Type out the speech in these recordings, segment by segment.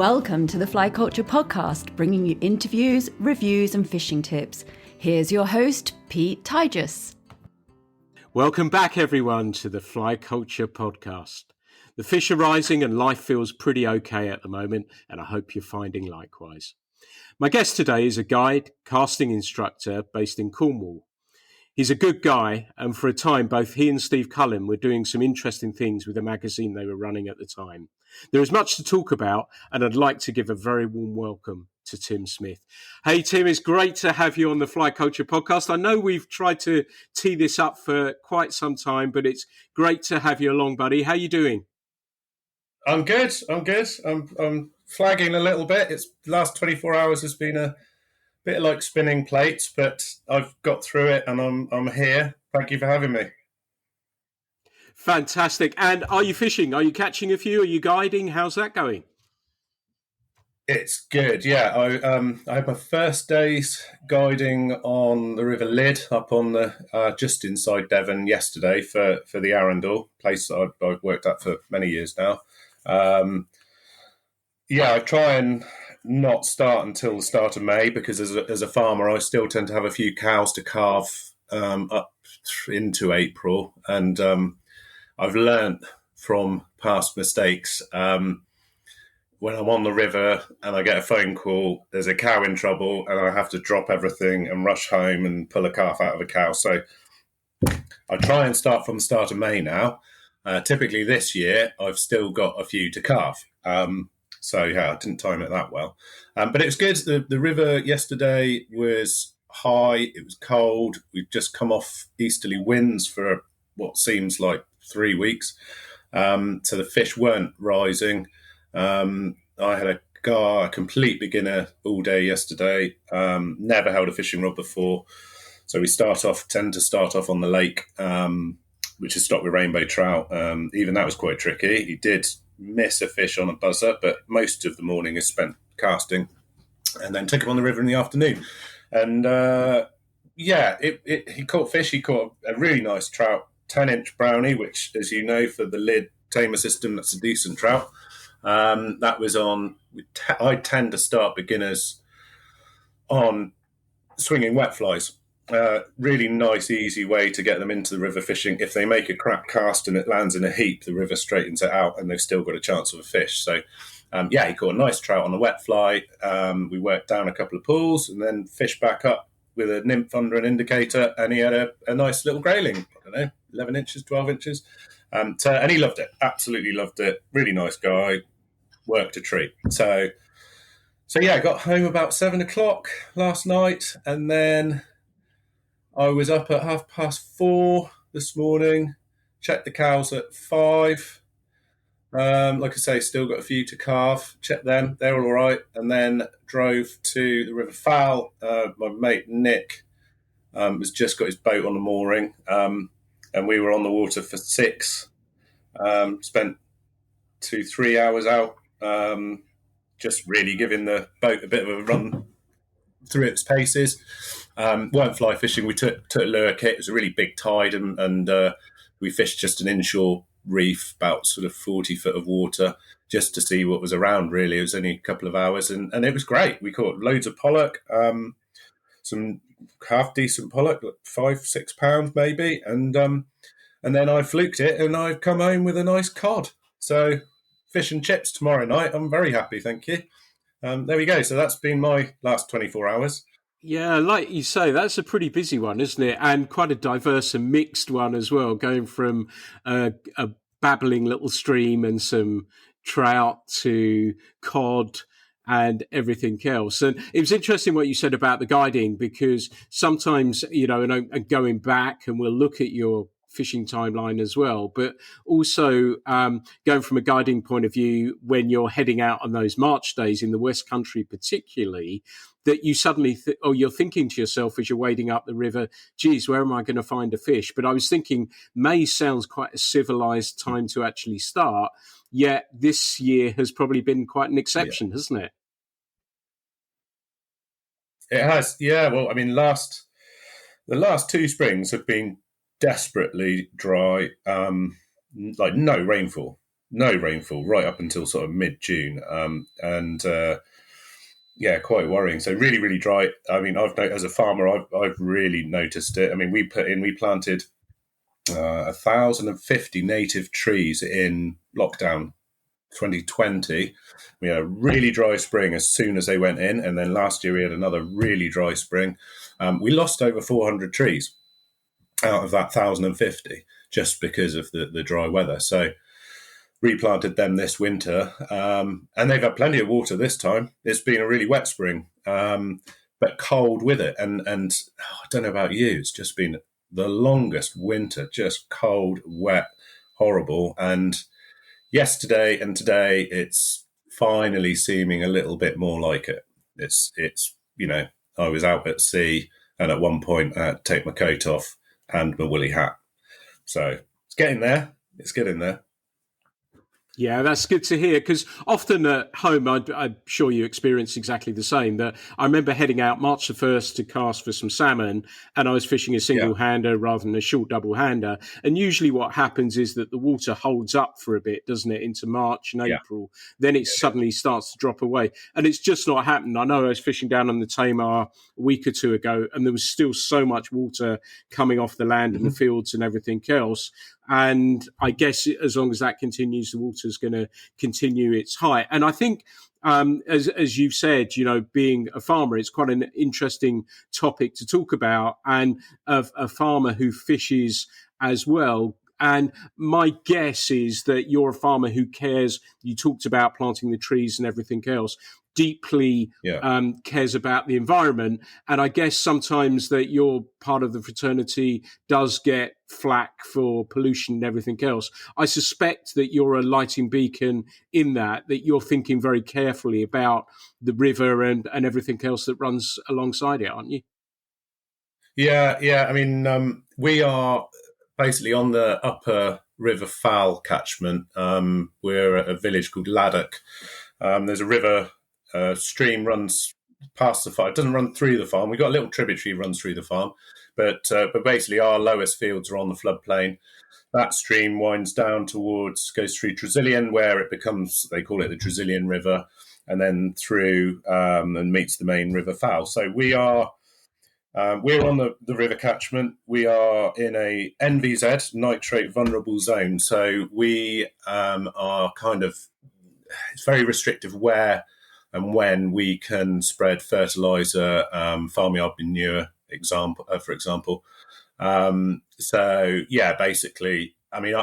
Welcome to the Fly Culture Podcast, bringing you interviews, reviews and fishing tips. Here's your host, Pete Tigers. Welcome back, everyone, to the Fly Culture Podcast. The fish are rising and life feels pretty okay at the moment, and I hope you're finding likewise. My guest today is a guide, casting instructor based in Cornwall. He's a good guy, and for a time, both he and Steve Cullen were doing some interesting things with the magazine they were running at the time. There is much to talk about, and I'd like to give a very warm welcome to Tim Smith. Hey, Tim, it's great to have you on the Fly Culture Podcast. I know we've tried to tee this up for quite some time, but it's great to have you along, buddy. How you doing? I'm good. I'm flagging a little bit. It's the last 24 hours has been a bit like spinning plates, but I've got through it and I'm here. Thank you for having me. Fantastic. And are you fishing? Are you catching a few? Are you guiding? How's that going? It's good. Yeah, I had my first days guiding on the River Lyd up on the just inside Devon yesterday for the Arundel, place that I've worked at for many years now. I try and not start until the start of May because as a farmer, I still tend to have a few cows to calve up into April, and I've learnt from past mistakes. When I'm on the river and I get a phone call, there's a cow in trouble and I have to drop everything and rush home and pull a calf out of a cow. So I try and start from the start of May now. Typically this year, I've still got a few to calve. I didn't time it that well. But it was good. The river yesterday was high. It was cold. We've just come off easterly winds for what seems like 3 weeks. So the fish weren't rising. I had a complete beginner all day yesterday. Never held a fishing rod before. So we tend to start off on the lake, which is stocked with rainbow trout. Even that was quite tricky. He did miss a fish on a buzzer, but most of the morning is spent casting, and then took him on the river in the afternoon. And he caught fish. He caught a really nice trout, 10-inch brownie, which, as you know, for the Lyd tamer system, that's a decent trout. That was on. I tend to start beginners on swinging wet flies. Really nice, easy way to get them into the river fishing. If they make a crap cast and it lands in a heap, the river straightens it out and they've still got a chance of a fish. So, he caught a nice trout on a wet fly. We worked down a couple of pools and then fished back up with a nymph under an indicator, and he had a nice little grayling, I don't know, 11 inches, 12 inches. And he loved it, absolutely loved it. Really nice guy, worked a treat. So I got home about 7:00 last night, and then I was up at 4:30 this morning, checked the cows at 5. Like I say, still got a few to calve, checked them, they're all right, and then drove to the River Fowl. My mate Nick has just got his boat on the mooring, and we were on the water for 6. Spent 2-3 hours out, just really giving the boat a bit of a run through its paces. Weren't fly fishing. We took a lure kit. It was a really big tide, and we fished just an inshore reef, about sort of 40 foot of water, just to see what was around, really. It was only a couple of hours, and it was great. We caught loads of pollock, some half decent pollock, like 5-6 pounds maybe, and then I fluked it, and I've come home with a nice cod. So fish and chips tomorrow night. I'm very happy, thank you. There we go. So that's been my last 24 hours. Yeah, like you say, that's a pretty busy one, isn't it? And quite a diverse and mixed one as well, going from a babbling little stream and some trout to cod and everything else. And it was interesting what you said about the guiding, because sometimes, and going back, and we'll look at your fishing timeline as well, but also going from a guiding point of view, when you're heading out on those March days in the West Country particularly, that you suddenly you're thinking to yourself as you're wading up the river, geez, where am I going to find a fish? But I was thinking May sounds quite a civilized time to actually start, yet this year has probably been quite an exception, hasn't it? It has, yeah. Well, I mean, the last 2 springs have been desperately dry, like no rainfall. no rainfall right up until sort of mid-June, and quite worrying. So really, really dry. I mean, as a farmer, I've really noticed it. I mean, we planted 1,050 native trees in lockdown 2020. We had a really dry spring as soon as they went in, and then last year we had another really dry spring. We lost over 400 trees out of that 1,050 just because of the dry weather. So replanted them this winter, and they've had plenty of water this time. It's been a really wet spring, but cold with it. And I don't know about you, it's just been the longest winter, just cold, wet, horrible. And yesterday and today, it's finally seeming a little bit more like it. It's I was out at sea, and at one point I had to take my coat off and my woolly hat. So it's getting there. It's getting there. Yeah, that's good to hear, because often at home, I'm sure you experience exactly the same. That I remember heading out March the 1st to cast for some salmon, and I was fishing a single-hander rather than a short double-hander. And usually what happens is that the water holds up for a bit, doesn't it, into March and April. Then it suddenly starts to drop away. And it's just not happened. I know I was fishing down on the Tamar a week or two ago, and there was still so much water coming off the land and the fields and everything else. And I guess as long as that continues, the water's going to continue its height. And I think, as you've said, being a farmer, it's quite an interesting topic to talk about, and a farmer who fishes as well. And my guess is that you're a farmer who cares. You talked about planting the trees and everything else. Deeply cares about the environment. And I guess sometimes that your part of the fraternity does get flack for pollution and everything else. I suspect that you're a lighting beacon in that you're thinking very carefully about the river and everything else that runs alongside it, aren't you? Yeah. I mean, we are basically on the upper River Fowl catchment. We're at a village called Laddock. There's a river. Stream runs past the farm. It doesn't run through the farm. We've got a little tributary runs through the farm, but basically our lowest fields are on the floodplain. That stream winds down goes through Tresillian, where it becomes, they call it the Tresillian River, and then through and meets the main River Fowl. So we're on the river catchment. We are in a NVZ, nitrate vulnerable zone. So we are kind of, it's very restrictive where and when we can spread fertilizer, farmyard manure, for example. Basically, I mean,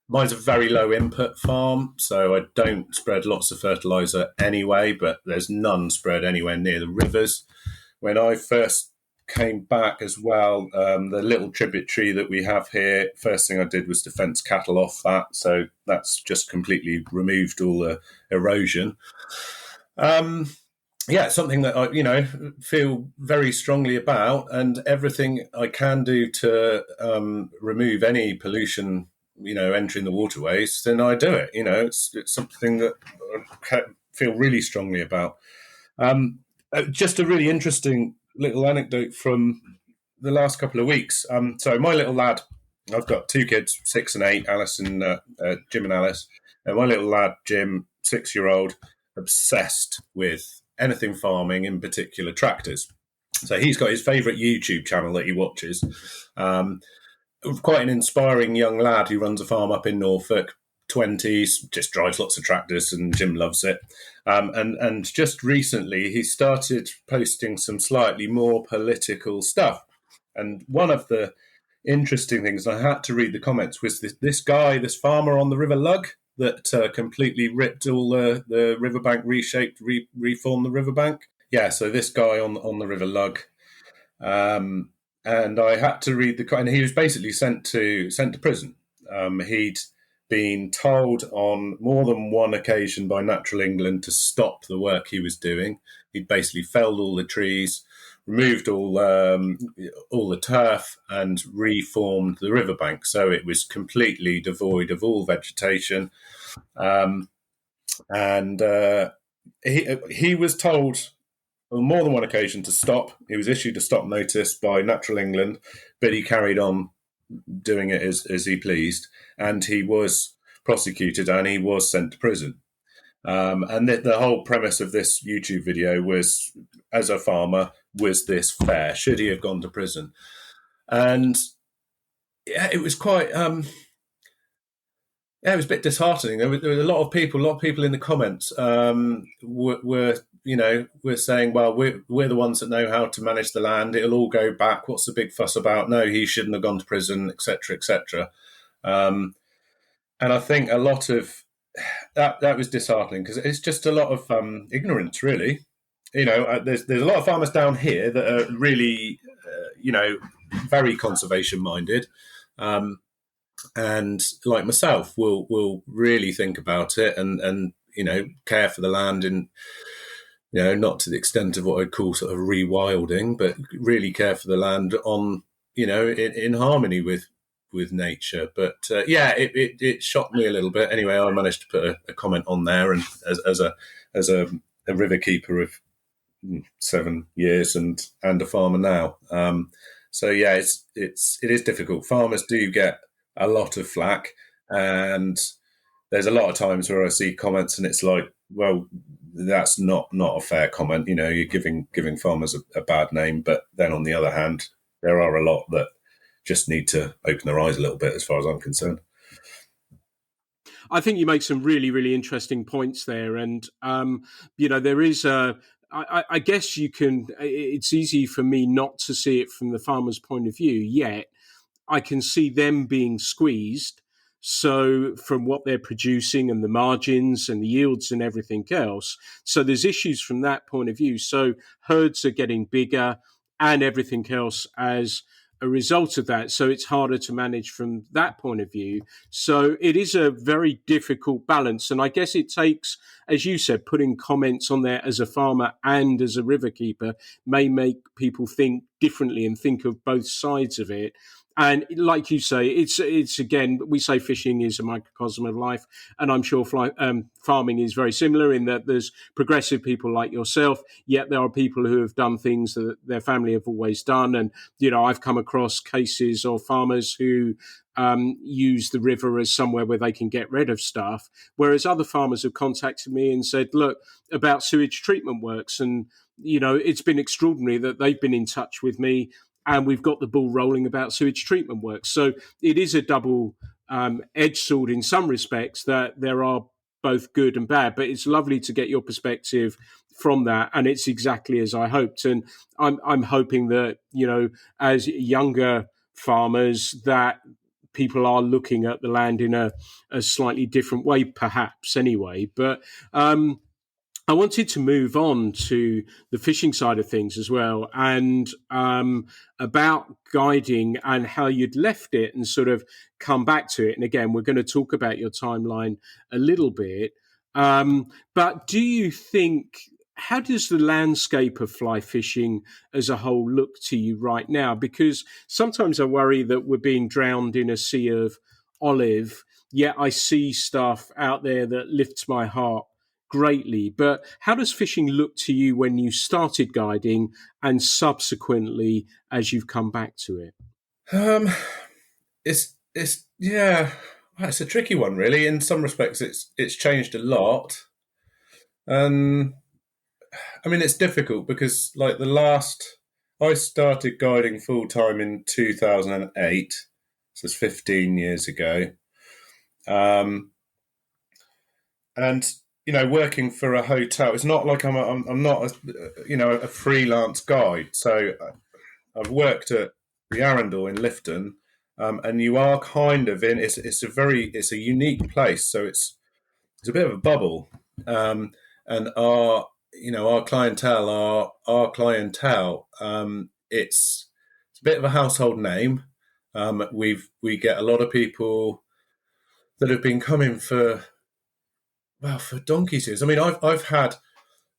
mine's a very low input farm, so I don't spread lots of fertilizer anyway, but there's none spread anywhere near the rivers. When I first came back as well, the little tributary that we have here, first thing I did was to fence cattle off that. So that's just completely removed all the erosion. Something that I, feel very strongly about, and everything I can do to remove any pollution, entering the waterways, then I do it. It's something that I feel really strongly about. Just a really interesting little anecdote from the last couple of weeks. So my little lad, I've got two kids, 6 and 8, Alice and Jim and Alice. And my little lad, Jim, 6-year-old, obsessed with anything farming, in particular tractors. So he's got his favourite YouTube channel that he watches. Quite an inspiring young lad who runs a farm up in Norfolk, 20s, just drives lots of tractors, and Jim loves it. And just recently he started posting some slightly more political stuff. And one of the interesting things, I had to read the comments, was this guy, this farmer on the River Lug, that completely ripped all the riverbank, reformed the riverbank. Yeah, so this guy on the River Lug, and I had to read and he was basically sent to prison. He'd been told on more than one occasion by Natural England to stop the work he was doing. He'd basically felled all the trees, removed all the turf, and reformed the riverbank, so it was completely devoid of all vegetation. He was told on more than one occasion to stop. He was issued a stop notice by Natural England, but he carried on doing it as he pleased, and he was prosecuted, and he was sent to prison. And the whole premise of this YouTube video was, as a farmer, was this fair? Should he have gone to prison? And yeah, it was quite. It was a bit disheartening. There were a lot of people in the comments were saying, well, we're the ones that know how to manage the land. It'll all go back. What's the big fuss about? No, he shouldn't have gone to prison, etc., etc. And I think a lot of that was disheartening, because it's just a lot of ignorance, really. There's a lot of farmers down here that are really, very conservation minded. And like myself, will really think about it and care for the land, and not to the extent of what I'd call sort of rewilding, but really care for the land on in harmony with nature. But it shocked me a little bit. Anyway, I managed to put a comment on there, and as a river keeper of 7 years and a farmer now. So yeah, it is difficult. Farmers do get a lot of flack, and there's a lot of times where I see comments and it's like, well, that's not a fair comment. You're giving farmers a bad name. But then on the other hand, there are a lot that just need to open their eyes a little bit, as far as I'm concerned. I think you make some really, really interesting points there. And, there is I guess you can, it's easy for me not to see it from the farmer's point of view, yet I can see them being squeezed. So from what they're producing and the margins and the yields and everything else. So there's issues from that point of view. So herds are getting bigger and everything else as a result of that. So it's harder to manage from that point of view. So it is a very difficult balance. And I guess it takes, as you said, putting comments on there as a farmer and as a river keeper may make people think differently and think of both sides of it. And like you say, it's again, we say fishing is a microcosm of life, and I'm sure farming is very similar in that there's progressive people like yourself, yet there are people who have done things that their family have always done. And, I've come across cases of farmers who use the river as somewhere where they can get rid of stuff, whereas other farmers have contacted me and said, look, about sewage treatment works. And, it's been extraordinary that they've been in touch with me, and we've got the ball rolling about sewage treatment works. So it is a double-edged sword in some respects, that there are both good and bad. But it's lovely to get your perspective from that, and it's exactly as I hoped. And I'm hoping that, as younger farmers, that people are looking at the land in a slightly different way, perhaps, anyway. But I wanted to move on to the fishing side of things as well, and about guiding and how you'd left it and sort of come back to it. And again, we're going to talk about your timeline a little bit. But do you think, how does the landscape of fly fishing as a whole look to you right now? Because sometimes I worry that we're being drowned in a sea of olive, yet I see stuff out there that lifts my heart greatly. But how does fishing look to you when you started guiding and subsequently as you've come back to it? It's a tricky one, really. In some respects, it's changed a lot. It's difficult because, like, I started guiding full time in 2008, so it's 15 years ago. And working for a hotel, it's not like I'm not a freelance guide. So I've worked at the Arundel in Lifton, and you are kind of in. It's a unique place. So it's a bit of a bubble, and our clientele, it's a bit of a household name. We get a lot of people that have been coming for donkey's years. I mean, I've had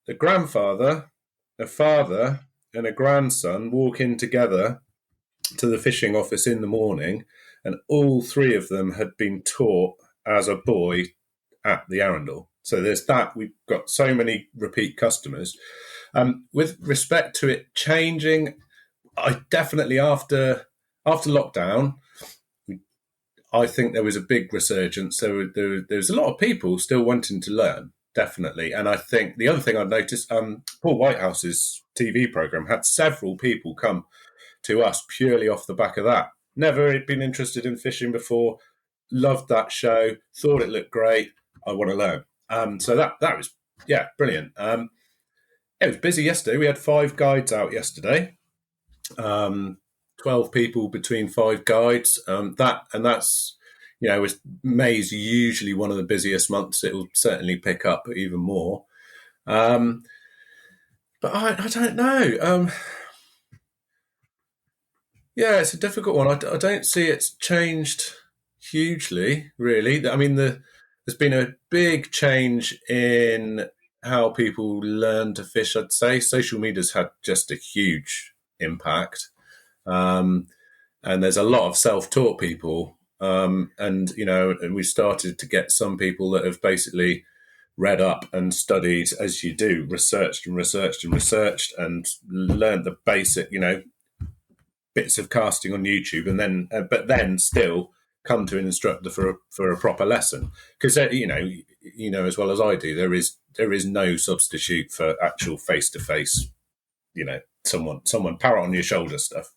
a grandfather, a father, and a grandson walk in together to the fishing office in the morning, and all three of them had been taught as a boy at the Arundel. So there's that. We've got so many repeat customers. With respect to it changing, I definitely after lockdown, I think there was a big resurgence. There was a lot of people still wanting to learn, definitely. And I think the other thing I've noticed, Paul Whitehouse's TV program had several people come to us purely off the back of that. Never been interested in fishing before, loved that show, thought it looked great. I want to learn. So that was brilliant. It was busy yesterday. We had 5 guides out yesterday. 12 people between 5 guides. That's May's usually one of the busiest months. It will certainly pick up even more. But I don't know. It's a difficult one. I don't see it's changed hugely, really. I mean, there's been a big change in how people learn to fish, I'd say. Social media's had just a huge impact. And there's a lot of self-taught people. And we started to get some people that have basically read up and studied, as you do, researched and learned the basic, bits of casting on YouTube, and then still come to an instructor for a proper lesson, because as well as I do, there is no substitute for actual face to face, someone parrot on your shoulder stuff.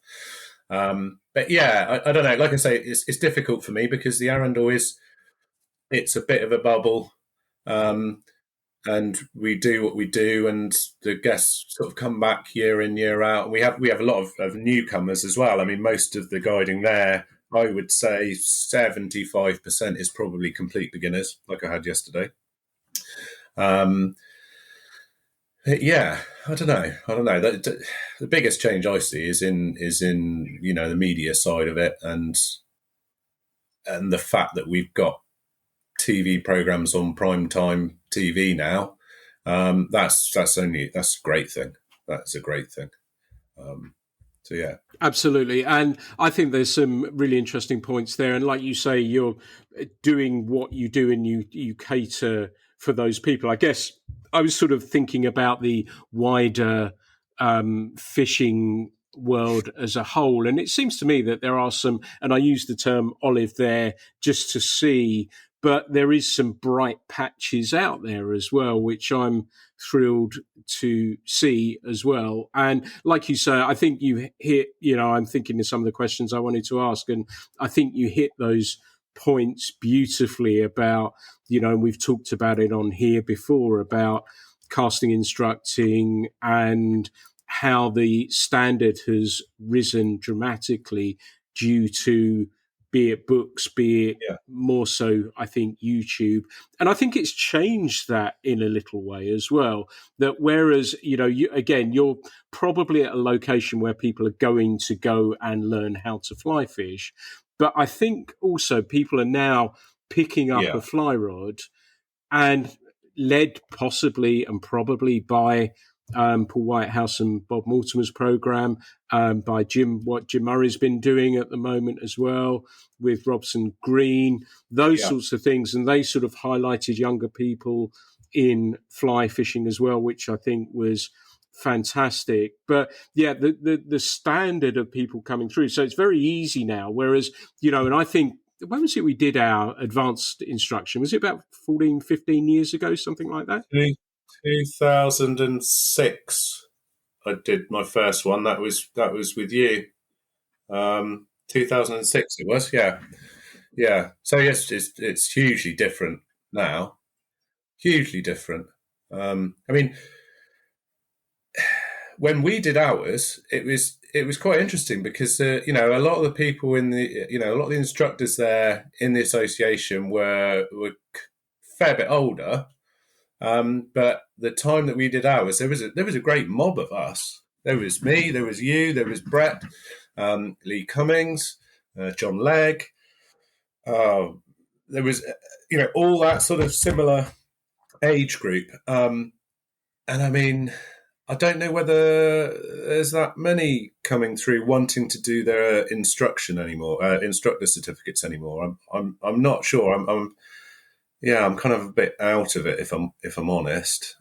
But I don't know. Like I say, it's difficult for me because the Arundel it's a bit of a bubble. And we do what we do, and the guests sort of come back year in, year out. And we have a lot of newcomers as well. I mean, most of the guiding there, I would say 75% is probably complete beginners, like I had yesterday. I don't know. The biggest change I see is in the media side of it, and the fact that we've got TV programs on primetime TV now. That's a great thing. That's a great thing. Absolutely. And I think there's some really interesting points there. And like you say, you're doing what you do and you cater for those people. I guess I was sort of thinking about the wider fishing world as a whole. And it seems to me that there are some, and I use the term olive there just to see, but there is some bright patches out there as well, which I'm thrilled to see as well. And like you say, I think you hit, I'm thinking of some of the questions I wanted to ask, and I think you hit those points beautifully about, and we've talked about it on here before, about casting instructing and how the standard has risen dramatically due to, be it books, be it more so, I think, YouTube. And I think it's changed that in a little way as well. That whereas, you're probably at a location where people are going to go and learn how to fly fish. But I think also people are now picking up a fly rod, and led possibly and probably by Paul Whitehouse and Bob Mortimer's program, by what Jim Murray's been doing at the moment as well with Robson Green, those sorts of things. And they sort of highlighted younger people in fly fishing as well, which I think was fantastic. But the standard of people coming through. So it's very easy now. Whereas, and I think, when was it we did our advanced instruction? Was it about 14, 15 years ago, something like that? 2006, I did my first one. That was with you. 2006 it was, yeah. So yes, it's hugely different now. Hugely different. I mean, when we did ours, it was quite interesting because a lot of the people in the a lot of the instructors there in the association were a fair bit older. But the time that we did ours, there was a great mob of us. There was me, there was you, there was Brett, Lee Cummings, John Legg. There was all that sort of similar age group. And I mean, I don't know whether there's that many coming through wanting to do their instruction anymore, instructor certificates anymore. I'm not sure. I'm kind of a bit out of it if I'm honest.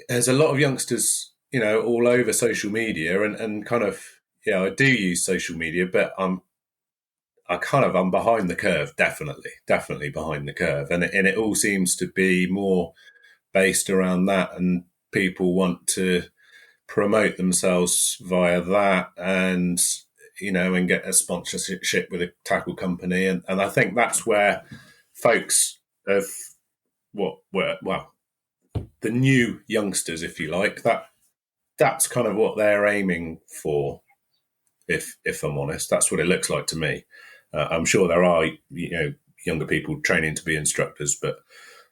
There's a lot of youngsters, all over social media, and kind of I do use social media, but I'm behind the curve, definitely behind the curve, and it all seems to be more based around that, and people want to promote themselves via that, and and get a sponsorship with a tackle company, and I think that's where folks of the new youngsters, if you like, that's kind of what they're aiming for. If I'm honest, that's what it looks like to me. I'm sure there are younger people training to be instructors, but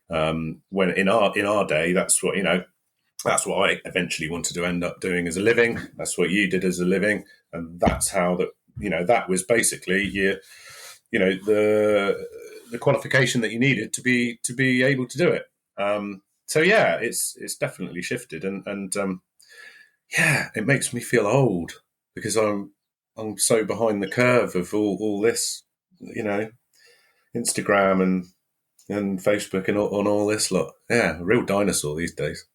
when in our day, that's what that's what I eventually wanted to end up doing as a living. That's what you did as a living, and that's how that was basically the qualification that you needed to be able to do it. So yeah, it's definitely shifted, and yeah, it makes me feel old because I'm so behind the curve of all this, Instagram and Facebook and all this lot. Yeah, a real dinosaur these days.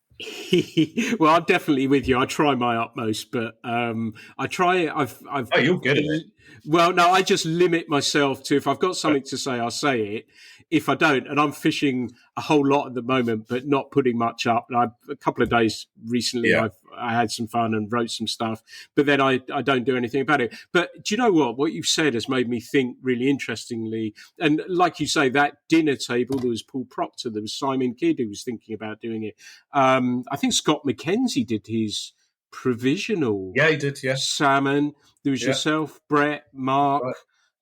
Well, I'm definitely with you. I try my utmost, but I try. I've. Oh, you're good at it. Well, no, I just limit myself to if I've got something to say, I'll say it. If I don't, and I'm fishing a whole lot at the moment, but not putting much up. And a couple of days recently, Yeah. I had some fun and wrote some stuff, but then I don't do anything about it. But do you know what? What you've said has made me think really interestingly. And like you say, that dinner table, there was Paul Proctor, there was Simon Kidd who was thinking about doing it. I think Scott McKenzie did his provisional Yeah, he did. Yeah. salmon. There was yourself, Brett, Mark,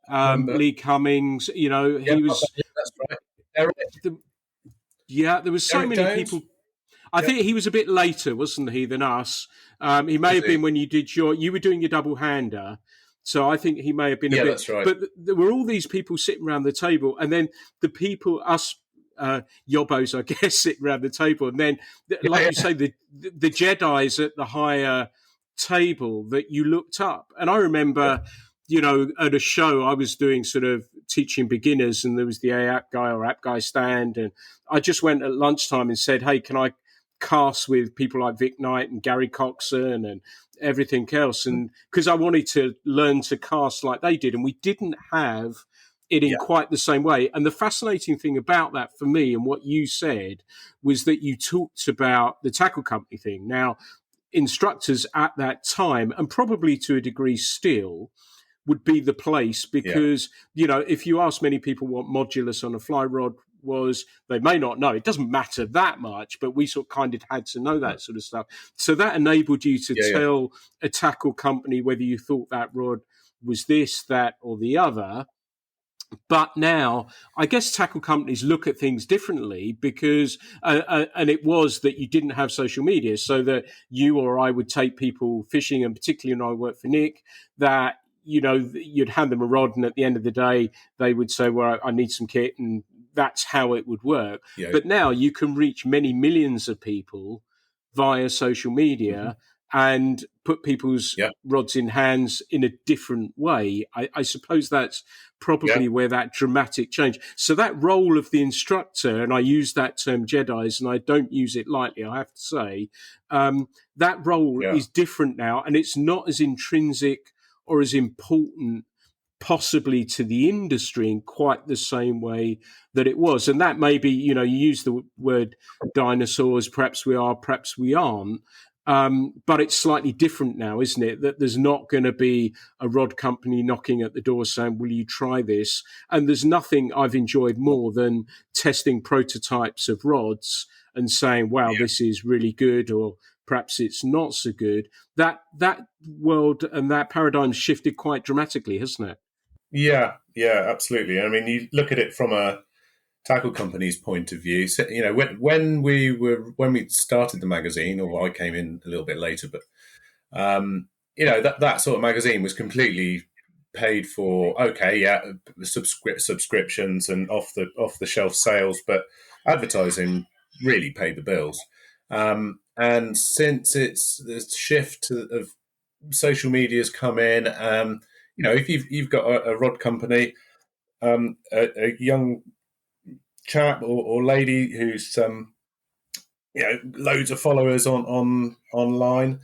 Right. Lee Cummings. He was. That's right. Eric, There was so Eric many Jones? people. I think he was a bit later, wasn't he, than us? He may have been when you did you were doing your double hander. So I think he may have been a bit. That's right. But there were all these people sitting around the table, and then the people, us yobbos, I guess, sitting around the table, and then, you say, the Jedi's at the higher table that you looked up. And I remember, at a show I was doing sort of teaching beginners, and there was the app guy stand, and I just went at lunchtime and said, "Hey, can I cast with people like Vic Knight and Gary Coxon and everything else?" And because I wanted to learn to cast like they did, and we didn't have it in quite the same way. And the fascinating thing about that for me and what you said was that you talked about the tackle company thing. Now, instructors at that time, and probably to a degree still, would be the place because, if you ask many people what modulus on a fly rod was, they may not know. It doesn't matter that much, but we sort of kind of had to know that sort of stuff. So that enabled you to tell a tackle company whether you thought that rod was this, that, or the other. But now, I guess tackle companies look at things differently because, and it was that you didn't have social media, so that you or I would take people fishing, and particularly when I worked for Nick, that you'd hand them a rod, and at the end of the day, they would say, "Well, I need some kit," and that's how it would work. Yeah. But now you can reach many millions of people via social media and put people's rods in hands in a different way. I suppose that's probably where that dramatic change. So that role of the instructor, and I use that term Jedis, and I don't use it lightly, I have to say, that role is different now, and it's not as intrinsic or as important possibly to the industry in quite the same way that it was. And that may be, you use the word dinosaurs, perhaps we are, perhaps we aren't. But it's slightly different now, isn't it? That there's not going to be a rod company knocking at the door saying, "Will you try this?" And there's nothing I've enjoyed more than testing prototypes of rods and saying, "Wow, this is really good," or perhaps it's not so good. That world and that paradigm shifted quite dramatically, hasn't it? Yeah, absolutely. I mean, you look at it from a tackle company's point of view. So, when we started the magazine, or I came in a little bit later, but that sort of magazine was completely paid for. Okay, subscriptions and off the shelf sales, but advertising really paid the bills. And since it's the shift of social media's come in, if you've got a rod company, a young chap or lady who's loads of followers on online,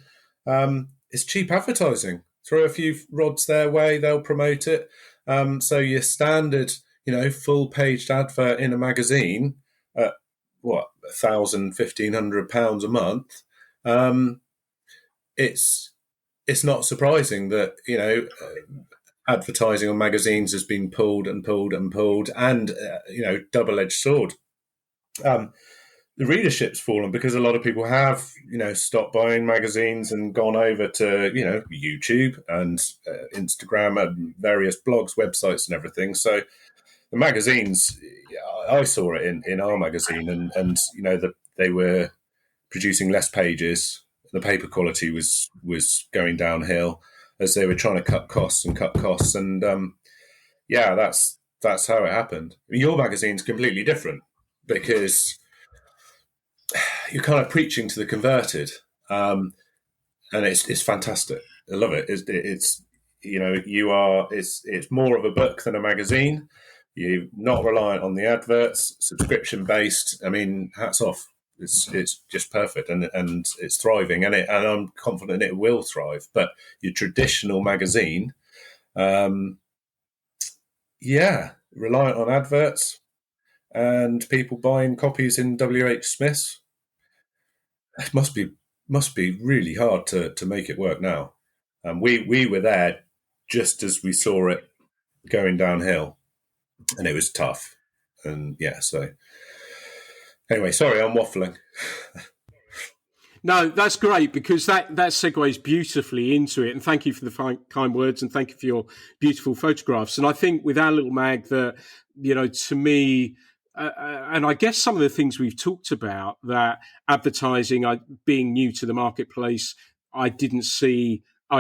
it's cheap advertising. Throw a few rods their way, they'll promote it. So your standard, full-paged advert in a magazine at what, £1,000, £1,500 a month. It's not surprising that advertising on magazines has been pulled and pulled and pulled, and double-edged sword. The readership's fallen because a lot of people have, stopped buying magazines and gone over to, YouTube and Instagram and various blogs, websites, and everything. So the magazines, I saw it in our magazine, and they were producing less pages. The paper quality was going downhill as they were trying to cut costs. And that's how it happened. Your magazine's completely different because you're kind of preaching to the converted, and it's fantastic. I love it. It's more of a book than a magazine. You're not reliant on the adverts, subscription based. I mean, hats off. It's just perfect, and it's thriving, and I'm confident it will thrive. But your traditional magazine, reliant on adverts and people buying copies in WH Smith's. It must be really hard to make it work now. We were there just as we saw it going downhill, and it was tough. And so anyway, sorry, I'm waffling. No, that's great, because that segues beautifully into it. And thank you for the kind words, and thank you for your beautiful photographs. And I think with our little mag, that, to me, and I guess some of the things we've talked about, that advertising, being new to the marketplace, I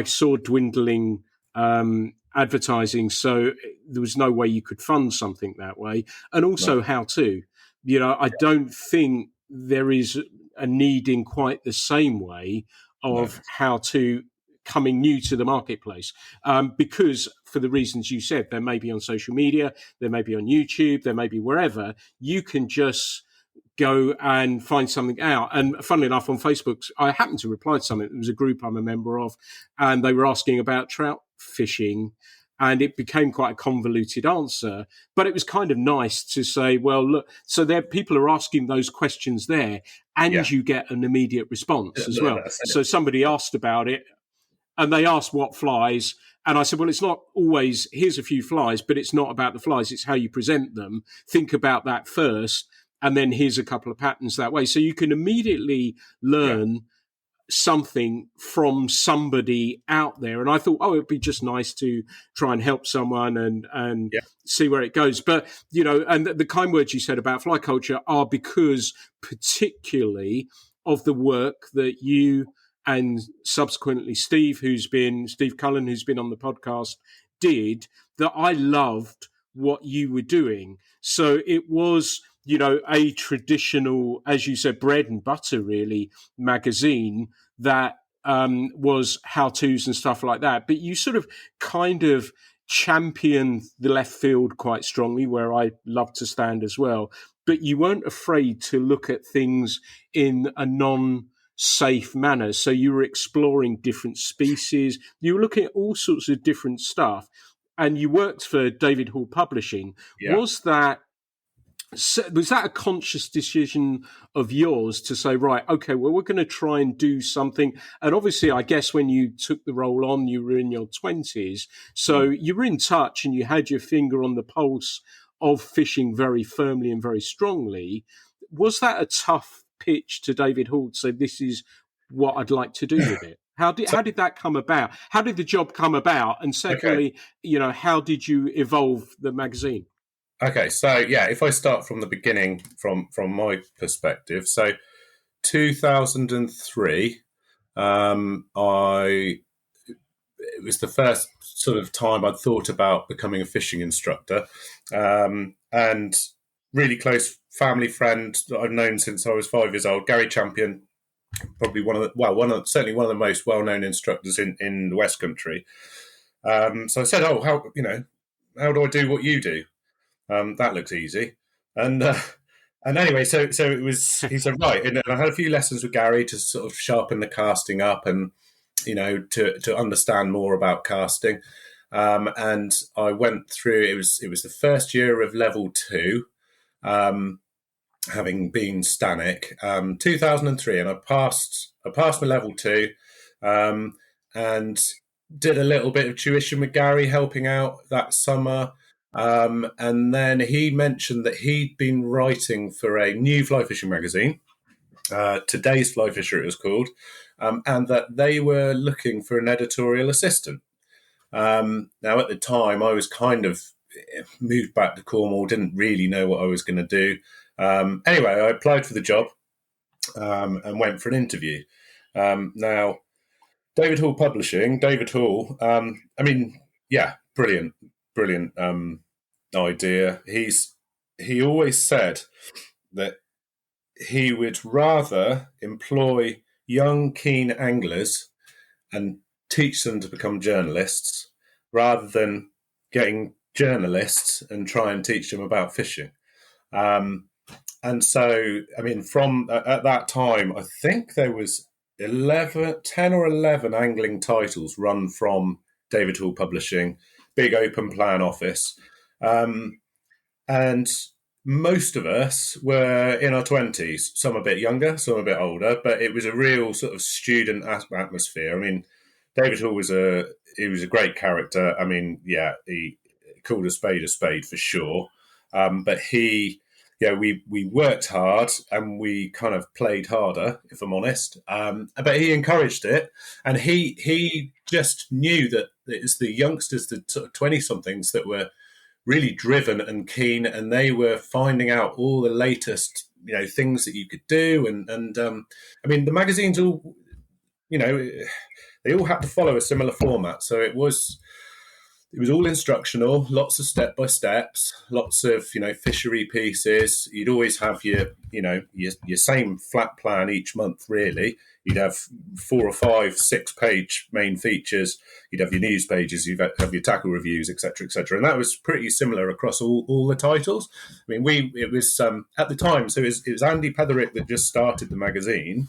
saw dwindling advertising. So there was no way you could fund something that way. And also how to, I don't think there is a need in quite the same way of how to coming new to the marketplace, because for the reasons you said, there may be on social media, there may be on YouTube, there may be wherever, you can just go and find something out. And funnily enough, on Facebook, I happened to reply to something. There was a group I'm a member of, and they were asking about trout fishing, and it became quite a convoluted answer. But it was kind of nice to say, well, look, so there people are asking those questions there, and you get an immediate response as well. So somebody asked about it, and they asked what flies. And I said, well, it's not always, here's a few flies, but it's not about the flies. It's how you present them. Think about that first. And then here's a couple of patterns that way. So you can immediately learn something from somebody out there. And I thought, it'd be just nice to try and help someone and see where it goes. But, and the kind words you said about fly culture are because particularly of the work that you and subsequently Steve Cullen, who's been on the podcast, did, that I loved what you were doing. So it was, a traditional, as you said, bread and butter, really, magazine that was how-tos and stuff like that. But you sort of kind of championed the left field quite strongly, where I love to stand as well. But you weren't afraid to look at things in a non-safe manner. So you were exploring different species. You were looking at all sorts of different stuff. And you worked for David Hall Publishing. Yeah. Was that a conscious decision of yours to say, right, okay, well, we're going to try and do something? And obviously, I guess when you took the role on, you were in your 20s. So you were in touch and you had your finger on the pulse of fishing very firmly and very strongly. Was that a tough pitch to David Hall to say, this is what I'd like to do with it? How did that come about? How did the job come about? And secondly, how did you evolve the magazine? Okay, so if I start from the beginning, from my perspective, so 2003, it was the first sort of time I'd thought about becoming a fishing instructor, and really close family friend that I've known since I was 5 years old, Gary Champion, probably certainly one of the most well-known instructors in the West Country. So I said, how do I do what you do? That looks easy. And anyway, so it was, he said, right. And I had a few lessons with Gary to sort of sharpen the casting up and, to understand more about casting. and I went through. It was the first year of level 2, having been Stanic, 2003, and I passed my level 2, and did a little bit of tuition with Gary, helping out that summer. And then he mentioned that he'd been writing for a new fly fishing magazine, Today's Fly Fisher it was called, and that they were looking for an editorial assistant. Now, at the time, I was kind of moved back to Cornwall, didn't really know what I was going to do. Anyway, I applied for the job, and went for an interview. Now, David Hall Publishing, David Hall, I mean, yeah, brilliant idea. He always said that he would rather employ young, keen anglers and teach them to become journalists rather than getting journalists and try and teach them about fishing. And so, I mean, from at that time, I think there was 10 or 11 angling titles run from David Hall Publishing, big open plan office. And most of us were in our 20s, some a bit younger, some a bit older, but it was a real sort of student atmosphere. I mean, David Hall was a great character. I mean, yeah, he called a spade for sure. But we worked hard and we kind of played harder, if I'm honest. But he encouraged it, and he just knew that it's the youngsters, the 20-somethings, that were really driven and keen, and they were finding out all the latest, things that you could do. And I mean, the magazines all, they all had to follow a similar format. So it was all instructional, lots of step by steps, lots of fishery pieces. You'd always have your same flat plan each month. Really, you'd have 4 or 5 6-page main features. You'd have your news pages. You'd have your tackle reviews, etc., etc. And that was pretty similar across all the titles. I mean, it was at the time. So it was Andy Petherick that just started the magazine,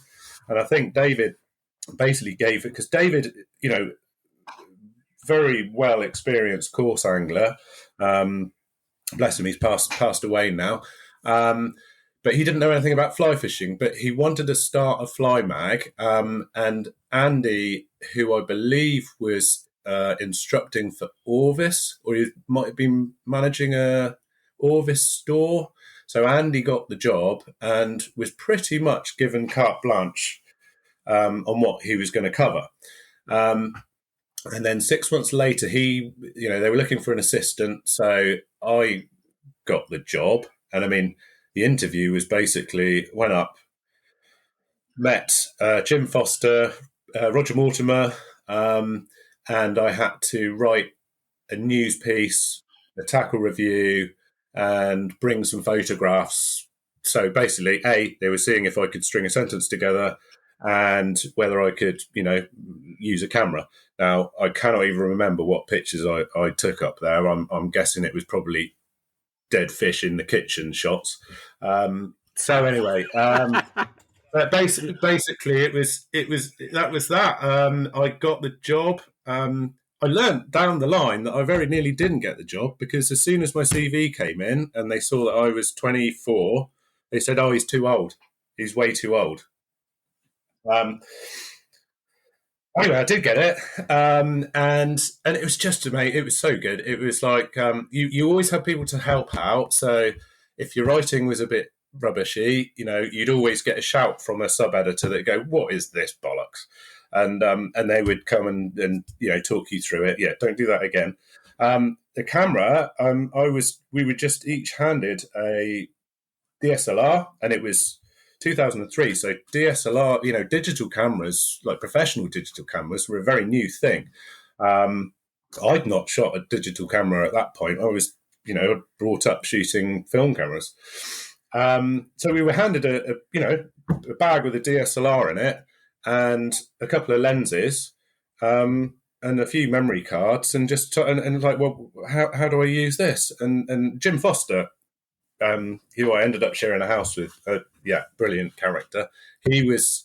and I think David basically gave it, because David, very well experienced course angler. Bless him, he's passed away now. But he didn't know anything about fly fishing, but he wanted to start a fly mag. And Andy, who I believe was instructing for Orvis, or he might have been managing a Orvis store. So Andy got the job and was pretty much given carte blanche on what he was going to cover. And then 6 months later, they were looking for an assistant. So I got the job. And I mean, the interview was basically, went up, met Jim Foster, Roger Mortimer, and I had to write a news piece, a tackle review, and bring some photographs. So basically, they were seeing if I could string a sentence together and whether I could, use a camera. Now, I cannot even remember what pictures I took up there. I'm guessing it was probably dead fish in the kitchen shots. So anyway, but basically it was that. I got the job. I learnt down the line that I very nearly didn't get the job, because as soon as my CV came in and they saw that I was 24, they said, "Oh, he's too old. He's way too old." Anyway, I did get it, and it was just, mate, it was so good. It was like you always have people to help out. So if your writing was a bit rubbishy, you'd always get a shout from a sub editor that go, "What is this bollocks?" And they would come and talk you through it. Yeah, don't do that again. The camera, we were just each handed a DSLR, and it was 2003. So DSLR, digital cameras, like professional digital cameras, were a very new thing. I'd not shot a digital camera at that point. I was, brought up shooting film cameras. So we were handed a bag with a DSLR in it and a couple of lenses, and a few memory cards, and just like, well, how do I use this? And Jim Foster, who I ended up sharing a house with, brilliant character. He was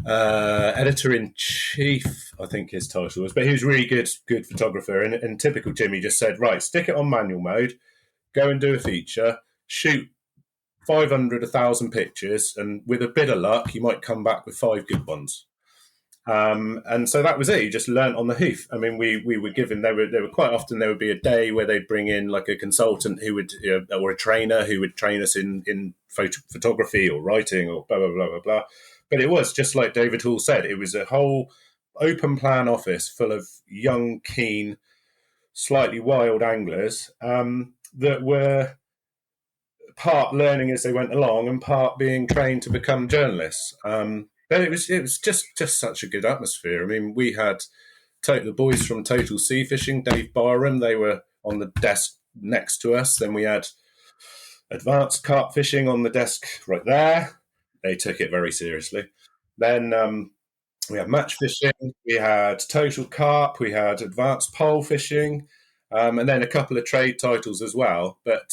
editor-in-chief, I think his title was, but he was really good photographer. And typical Jimmy just said, right, stick it on manual mode, go and do a feature, shoot 500, 1,000 pictures, and with a bit of luck, you might come back with 5 good ones. And so that was it. You just learnt on the hoof. I mean, we were given, there were quite often, there would be a day where they'd bring in like a consultant who would, or a trainer who would train us in photography or writing or blah, blah, blah, blah, blah. But it was just like David Hall said, it was a whole open plan office full of young, keen, slightly wild anglers that were part learning as they went along and part being trained to become journalists. But it was just such a good atmosphere. I mean, we had the boys from Total Sea Fishing, Dave Barham, they were on the desk next to us. Then we had Advanced Carp Fishing on the desk right there. They took it very seriously. Then we had Match Fishing, we had Total Carp, we had Advanced Pole Fishing, and then a couple of trade titles as well. But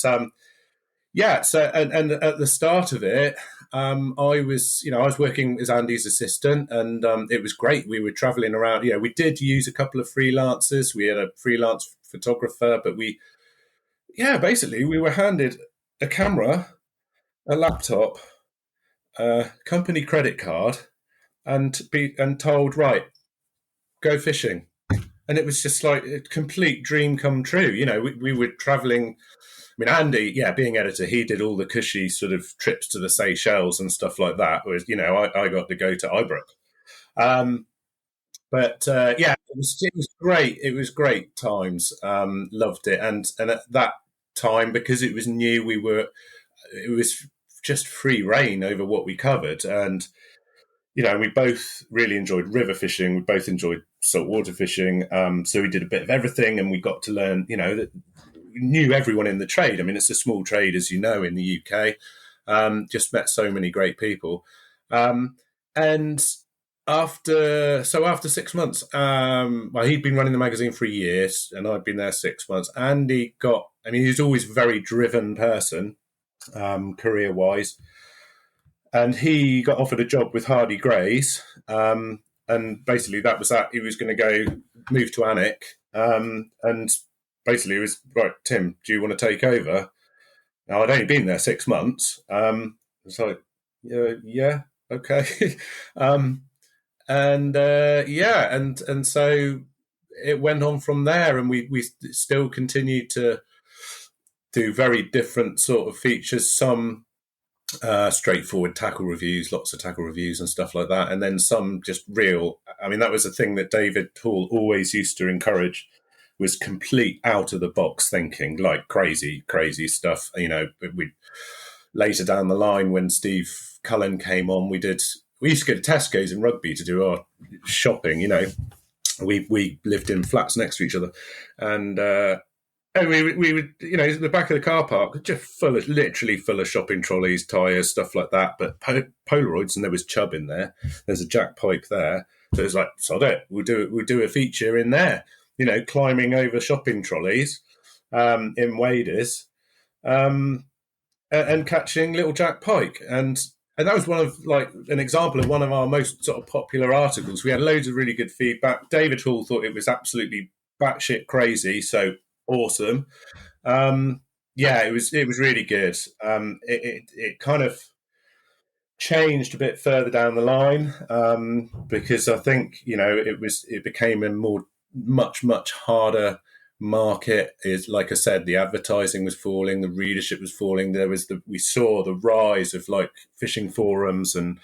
yeah, so and at the start of it, I was working as Andy's assistant, and it was great. We were traveling around. We did use a couple of freelancers. We had a freelance photographer, but basically we were handed a camera, a laptop, a company credit card, and told, right, go fishing. And it was just like a complete dream come true. We were traveling. I mean, Andy, being editor, he did all the cushy sort of trips to the Seychelles and stuff like that. Whereas, I got to go to Ibrook. It was great. It was great times. Loved it. And at that time, because it was new, it was just free reign over what we covered. And, we both really enjoyed river fishing. We both enjoyed saltwater fishing. So we did a bit of everything, and we got to learn, that knew everyone in the trade. I mean, it's a small trade, as you know, in the UK. Just met so many great people. And after 6 months, he'd been running the magazine for a year, and I'd been there 6 months. Andy he's always a very driven person, career-wise. And he got offered a job with Hardy Grays. And basically that was that. He was going to move to Alnwick. And basically it was, right, Tim, do you want to take over? Now, I'd only been there 6 months. It's like, yeah, okay. And so it went on from there, and we still continued to do very different sort of features, some straightforward tackle reviews, lots of tackle reviews and stuff like that, and then some just real. I mean, that was a thing that David Hall always used to encourage, was complete out of the box thinking, like crazy stuff. We later down the line, when Steve Cullen came on, we used to go to Tesco's in Rugby to do our shopping. We lived in flats next to each other, and we would, the back of the car park, just literally full of shopping trolleys, tyres, stuff like that. But Polaroids, and there was chub in there. There's a Jack Pike there. So it was like, sod it, we'll do a feature in there. Climbing over shopping trolleys in waders, and catching little Jack Pike. And that was an example of one of our most sort of popular articles. We had loads of really good feedback. David Hall thought it was absolutely batshit crazy. So awesome. It was really good. It kind of changed a bit further down the line, because I think it became a much harder market. Is, like I said, the advertising was falling, the readership was falling. We saw the rise of like fishing forums, and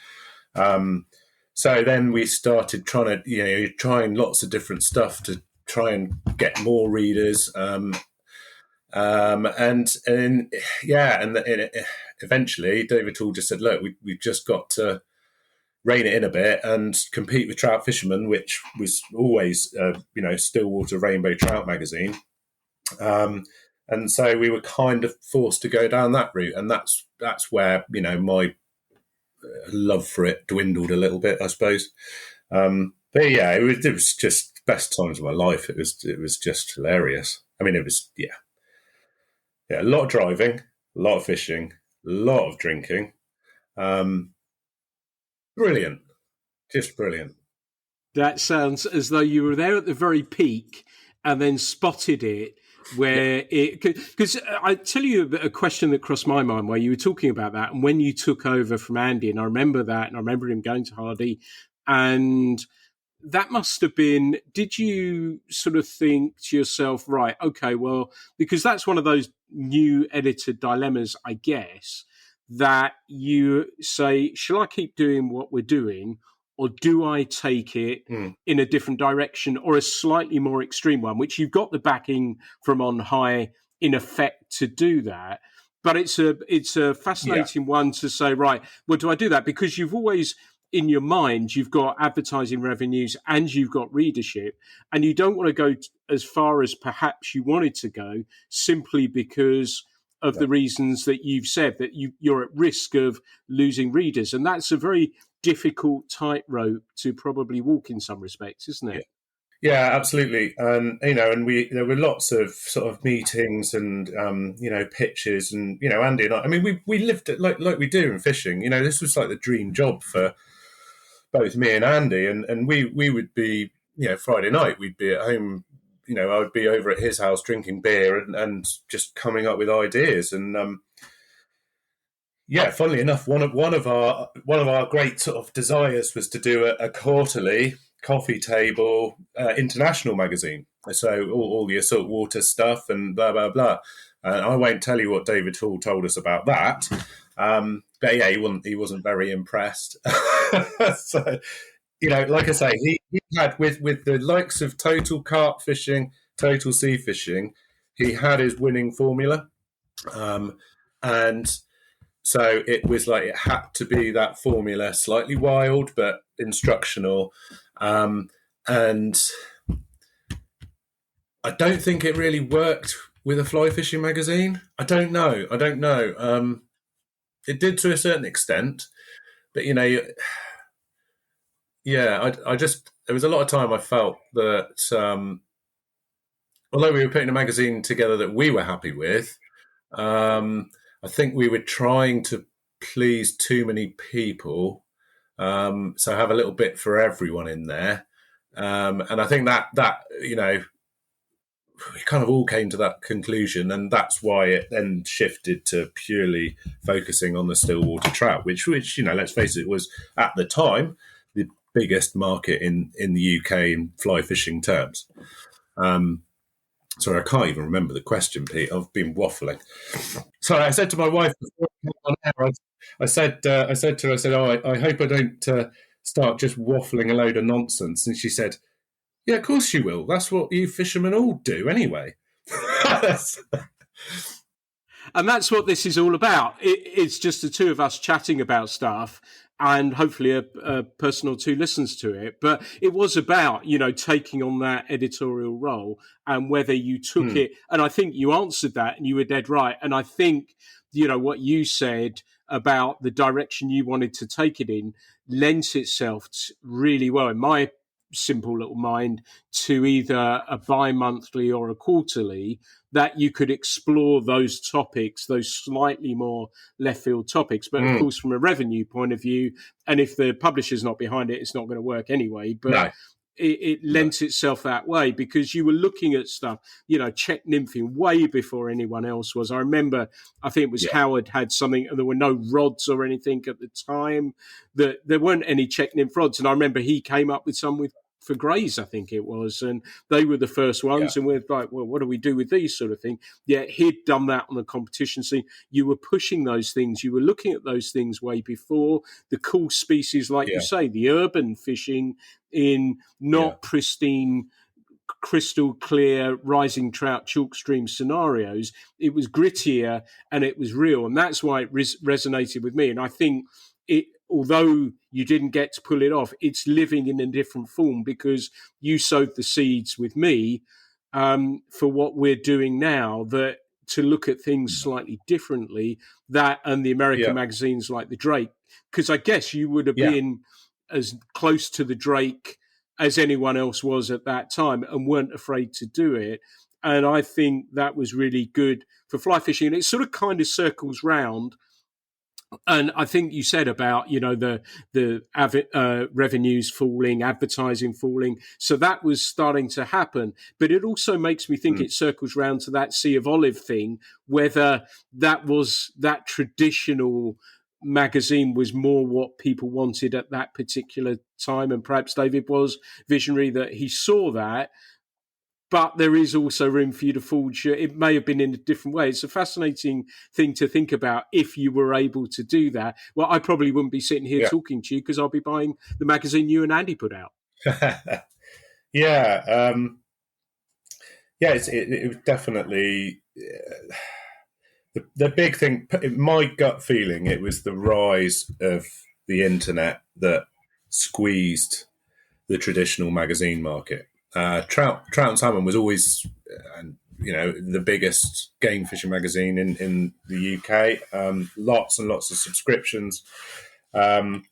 so then we started trying lots of different stuff to try and get more readers. Eventually David Hall just said, look, we've just got to rein it in a bit and compete with Trout Fisherman, which was always Stillwater Rainbow Trout magazine. And so we were kind of forced to go down that route, and that's where my love for it dwindled a little bit, I suppose. But yeah, it was just best times of my life. It was just hilarious. I mean, it was a lot of driving, a lot of fishing, a lot of drinking. Brilliant. Just brilliant. That sounds as though you were there at the very peak and then spotted it Yeah, where it, because I tell you a question that crossed my mind while you were talking about that, and when you took over from Andy, and I remember that, and I remember him going to Hardy, and that must have been, did you sort of think to yourself, right, okay, well, because that's one of those new editor dilemmas, I guess, that you say, shall I keep doing what we're doing, or do I take it mm, in a different direction, or a slightly more extreme one, which you've got the backing from on high in effect to do that. But it's a yeah, fascinating one to say, right, well, do I do that? Because you've always in your mind, you've got advertising revenues and you've got readership, and you don't want to go as far as perhaps you wanted to go simply because of no, the reasons that you've said, that you're at risk of losing readers. And that's a very difficult tightrope to probably walk in some respects, isn't yeah. it? Yeah, absolutely. And and there were lots of sort of meetings and pitches, and Andy and I mean, we lived it like we do in fishing. This was like the dream job for both me and Andy, and we would be, Friday night we'd be at home. I would be over at his house drinking beer and just coming up with ideas. And yeah, funnily enough, one of our great sort of desires was to do a quarterly coffee table international magazine. So all the assault water stuff and blah blah blah. And I won't tell you what David Hall told us about that. But yeah, he wasn't very impressed. So like I say, he had with the likes of total carp fishing, total sea fishing, he had his winning formula, and so it was like it had to be that formula, slightly wild but instructional. And I don't think it really worked with a fly fishing magazine. I don't know. It did to a certain extent, but yeah, I just there was a lot of time I felt that although we were putting a magazine together that we were happy with, I think we were trying to please too many people. So have a little bit for everyone in there. And I think that we kind of all came to that conclusion, and that's why it then shifted to purely focusing on the stillwater trout, which let's face it, was at the time the biggest market in the UK in fly fishing terms. Sorry, I can't even remember the question, Pete. I've been waffling. Sorry, I said to my wife before I came on air, I said to her, I said, "Oh, I hope I don't start just waffling a load of nonsense." And she said, "Yeah, of course you will. That's what you fishermen all do anyway." And that's what this is all about. It's just the two of us chatting about stuff, and hopefully a person or two listens to it. But it was about, taking on that editorial role and whether you took Hmm. it. And I think you answered that and you were dead right. And I think, what you said about the direction you wanted to take it in lends itself really well, in my simple little mind, to either a bi-monthly or a quarterly, that you could explore those topics, those slightly more left field topics. But of Hmm. course, from a revenue point of view, and if the publisher's not behind it, it's not going to work anyway. But No, it no, lent itself that way because you were looking at stuff, check nymphing way before anyone else was. I remember, I think it was yeah, Howard had something, and there were no rods or anything at the time. That there weren't any check nymph rods, and I remember he came up with some with for Greys, I think it was, and they were the first yeah, ones. And we're like, well, what do we do with these sort of thing? Yeah, he'd done that on the competition scene. You were pushing those things. You were looking at those things way before the cool species, like you yeah, say, the urban fishing in yeah, not pristine, crystal clear rising trout chalk stream scenarios. It was grittier and it was real, and that's why it resonated with me. And I think it, although you didn't get to pull it off, it's living in a different form because you sowed the seeds with me, for what we're doing now, that to look at things slightly differently, that and the American yeah, magazines like the Drake, because I guess you would have yeah, been as close to the Drake as anyone else was at that time and weren't afraid to do it. And I think that was really good for fly fishing. And it sort of kind of circles round And I think you said about, the revenues falling, advertising falling. So that was starting to happen. But it also makes me think it circles round to that Sea of Olive thing, whether that traditional magazine was more what people wanted at that particular time. And perhaps David was visionary that he saw that. But there is also room for you to forge. It may have been in a different way. It's a fascinating thing to think about if you were able to do that. Well, I probably wouldn't be sitting here talking to you because I'll be buying the magazine you and Andy put out. Yeah. It was definitely the big thing. My gut feeling, it was the rise of the internet that squeezed the traditional magazine market. Trout and Salmon was always, the biggest game fishing magazine in the UK. Lots and lots of subscriptions. It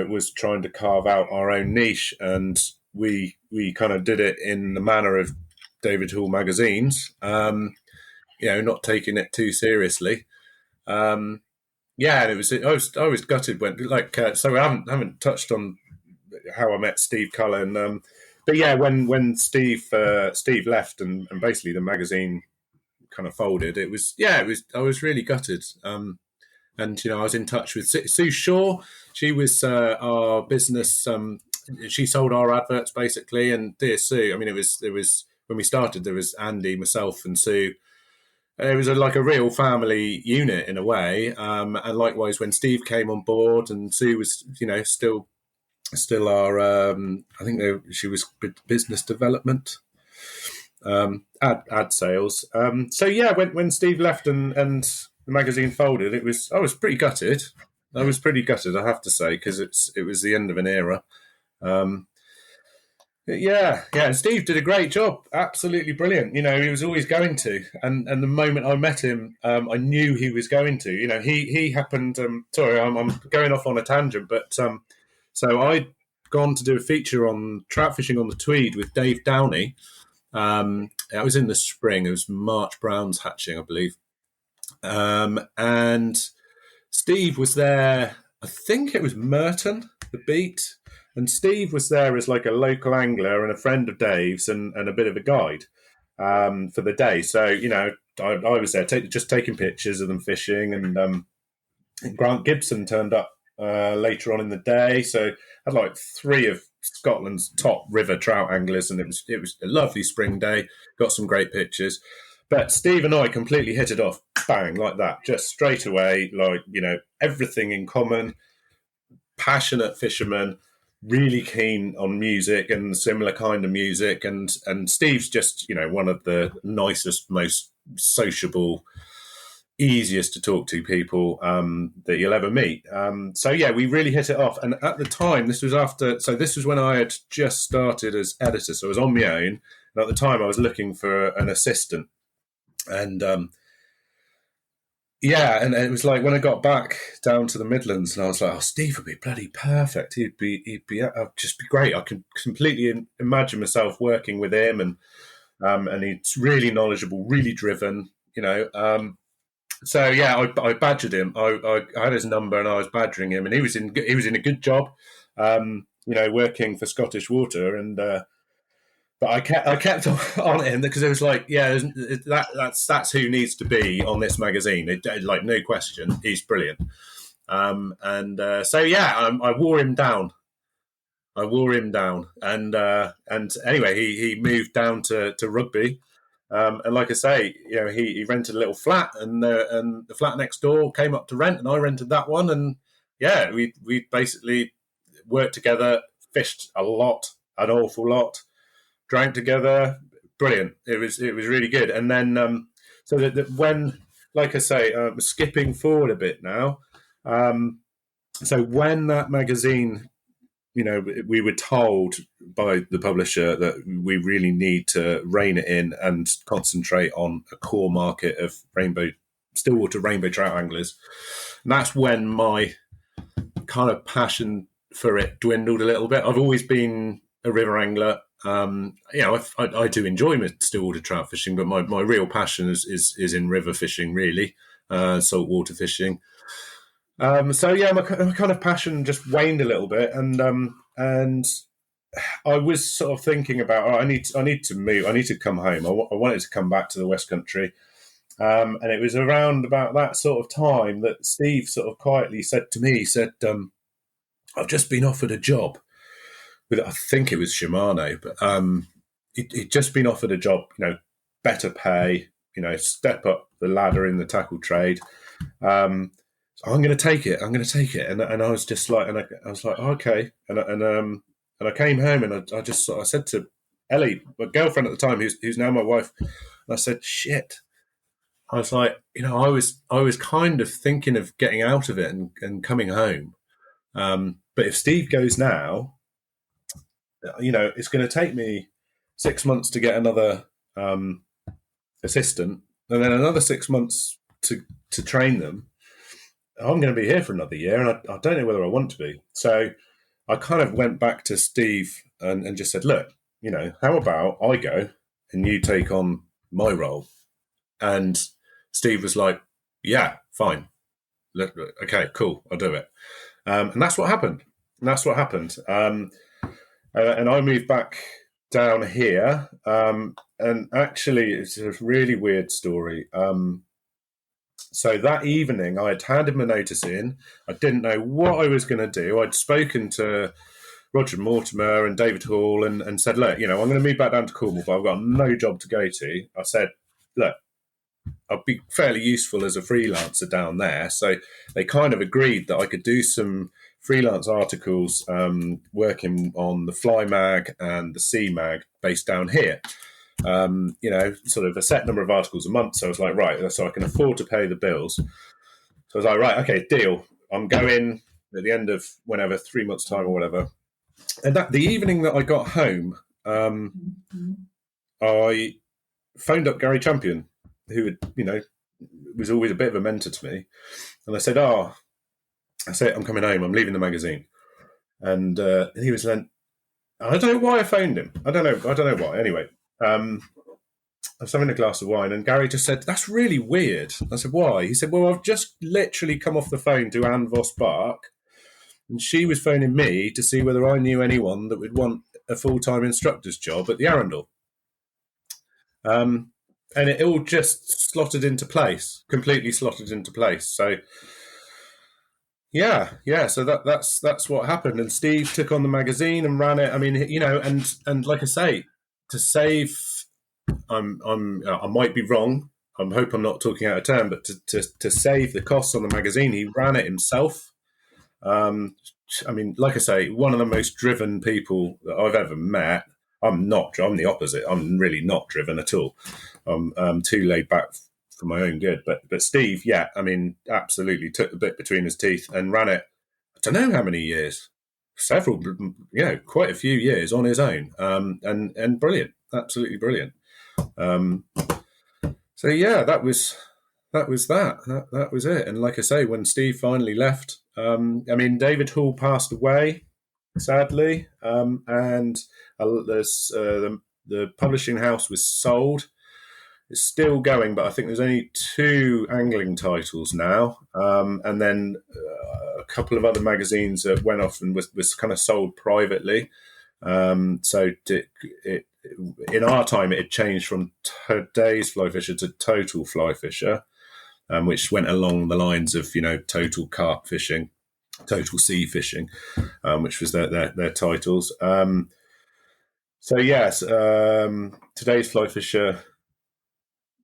was trying to carve out our own niche, and we kind of did it in the manner of David Hall magazines. Not taking it too seriously. And it was I was gutted when so I haven't touched on how I met Steve Cullen. But yeah, when Steve left and basically the magazine kind of folded, it was I was really gutted. And I was in touch with Sue Shaw. She was our business. She sold our adverts basically. And dear Sue, I mean, it was when we started, there was Andy, myself, and Sue. It was like a real family unit in a way. And likewise, when Steve came on board, and Sue was still our I think she was business development, ad sales. When Steve left and the magazine folded, I was pretty gutted. I have to say, because it was the end of an era. And Steve did a great job, absolutely brilliant. He was always going to, and the moment I met him, I knew he was going to. He happened. Sorry, I'm going off on a tangent, but so I'd gone to do a feature on trout fishing on the Tweed with Dave Downey. That was in the spring. It was March Brown's hatching, I believe. And Steve was there. I think it was Merton, the beat. And Steve was there as like a local angler and a friend of Dave's and a bit of a guide for the day. So, I was there just taking pictures of them fishing. And Grant Gibson turned up later on in the day. So I had like 3 of Scotland's top river trout anglers, and it was a lovely spring day. Got some great pictures. But Steve and I completely hit it off, bang, like that, just straight away, everything in common, passionate fisherman, really keen on music and similar kind of music. And Steve's just, one of the nicest, most sociable, easiest to talk to people that you'll ever meet. We really hit it off. And at the time, this was when I had just started as editor. So I was on my own. And at the time, I was looking for an assistant. And and it was like when I got back down to the Midlands, and I was like, "Oh, Steve would be bloody perfect. He'd be just be great. I could completely imagine myself working with him, and he's really knowledgeable, really driven, I badgered him. I had his number, and I was badgering him, and he was in a good job, working for Scottish Water, and. But I kept on him because it was like, that's who needs to be on this magazine. No question, he's brilliant. I wore him down. And anyway, he moved down to Rugby, and like I say, he rented a little flat, and the flat next door came up to rent, and I rented that one, and we basically worked together, fished a lot, an awful lot. Drank together, brilliant. It was really good. And then when, like I say, skipping forward a bit now. So when that magazine, we were told by the publisher that we really need to rein it in and concentrate on a core market of stillwater rainbow trout anglers. And that's when my kind of passion for it dwindled a little bit. I've always been a river angler. I do enjoy my stillwater trout fishing, but my real passion is in river fishing, really. saltwater fishing. So yeah, my kind of passion just waned a little bit, and I was sort of thinking about, I need to move. I need to come home. I wanted to come back to the West Country. And it was around about that sort of time that Steve sort of quietly said to me, I've just been offered a job with, I think it was Shimano, but he'd just been offered a job, better pay, step up the ladder in the tackle trade. So I'm going to take it. And I was just like, I was like, okay. And I came home and I said to Ellie, my girlfriend at the time, who's now my wife, and I said, shit. I was like, I was kind of thinking of getting out of it and coming home. But if Steve goes now, it's going to take me 6 months to get another assistant, and then another 6 months to train them. I'm going to be here for another year, and I don't know whether I want to be. So I kind of went back to Steve and just said, look, how about I go and you take on my role? And Steve was like, yeah, fine. Okay, cool, I'll do it. And that's what happened. And I moved back down here. And actually, it's a really weird story. So that evening, I had handed my notice in. I didn't know what I was going to do. I'd spoken to Roger Mortimer and David Hall and said, look, I'm going to move back down to Cornwall, but I've got no job to go to. I said, look, I'd be fairly useful as a freelancer down there. So they kind of agreed that I could do some freelance articles working on the Fly Mag and the Sea Mag based down here. Sort of a set number of articles a month. So I was like, right, so I can afford to pay the bills. So I was like, right, okay, deal. I'm going at the end of whenever, 3 months' time or whatever. And the evening that I got home, I phoned up Gary Champion, who had, was always a bit of a mentor to me. And I said, I'm coming home. I'm leaving the magazine. And he was like, I don't know why I phoned him. I don't know why. Anyway, I was having a glass of wine and Gary just said, that's really weird. I said, why? He said, well, I've just literally come off the phone to Anne Vos Bark and she was phoning me to see whether I knew anyone that would want a full-time instructor's job at the Arundel. And it all just completely slotted into place. So, yeah. So that's what happened. And Steve took on the magazine and ran it. I mean, and like I say, to save, I might be wrong. I hope I'm not talking out of turn, but to save the costs on the magazine, he ran it himself. I mean, like I say, one of the most driven people that I've ever met. I'm the opposite. I'm really not driven at all. I'm too laid back for my own good. But Steve, yeah, I mean, absolutely took the bit between his teeth and ran it. I don't know how many years, several, quite a few years on his own. And brilliant, absolutely brilliant. So yeah, that was that. That was it. And like I say, when Steve finally left, I mean, David Hall passed away, sadly, and there's the publishing house was sold. It's still going, but I think there's only 2 angling titles now, and then a couple of other magazines that went off and was kind of sold privately. So in our time, it had changed from Today's Fly Fisher to Total Fly Fisher, which went along the lines of Total Carp Fishing, Total Sea Fishing, which was their titles. So yes, Today's Fly Fisher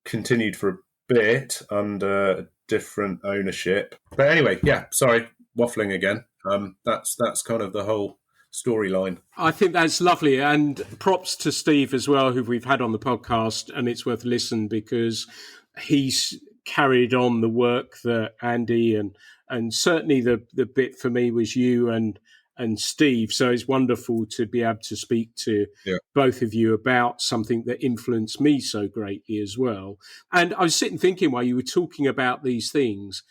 continued for a bit under different ownership. But anyway, yeah, sorry, waffling again. That's kind of the whole storyline. I think that's lovely. And props to Steve as well, who we've had on the podcast, and it's worth a listen because he's carried on the work that Andy and certainly the bit for me was you and Steve. So it's wonderful to be able to speak to both of you about something that influenced me so greatly as well. And I was sitting thinking while you were talking about these things,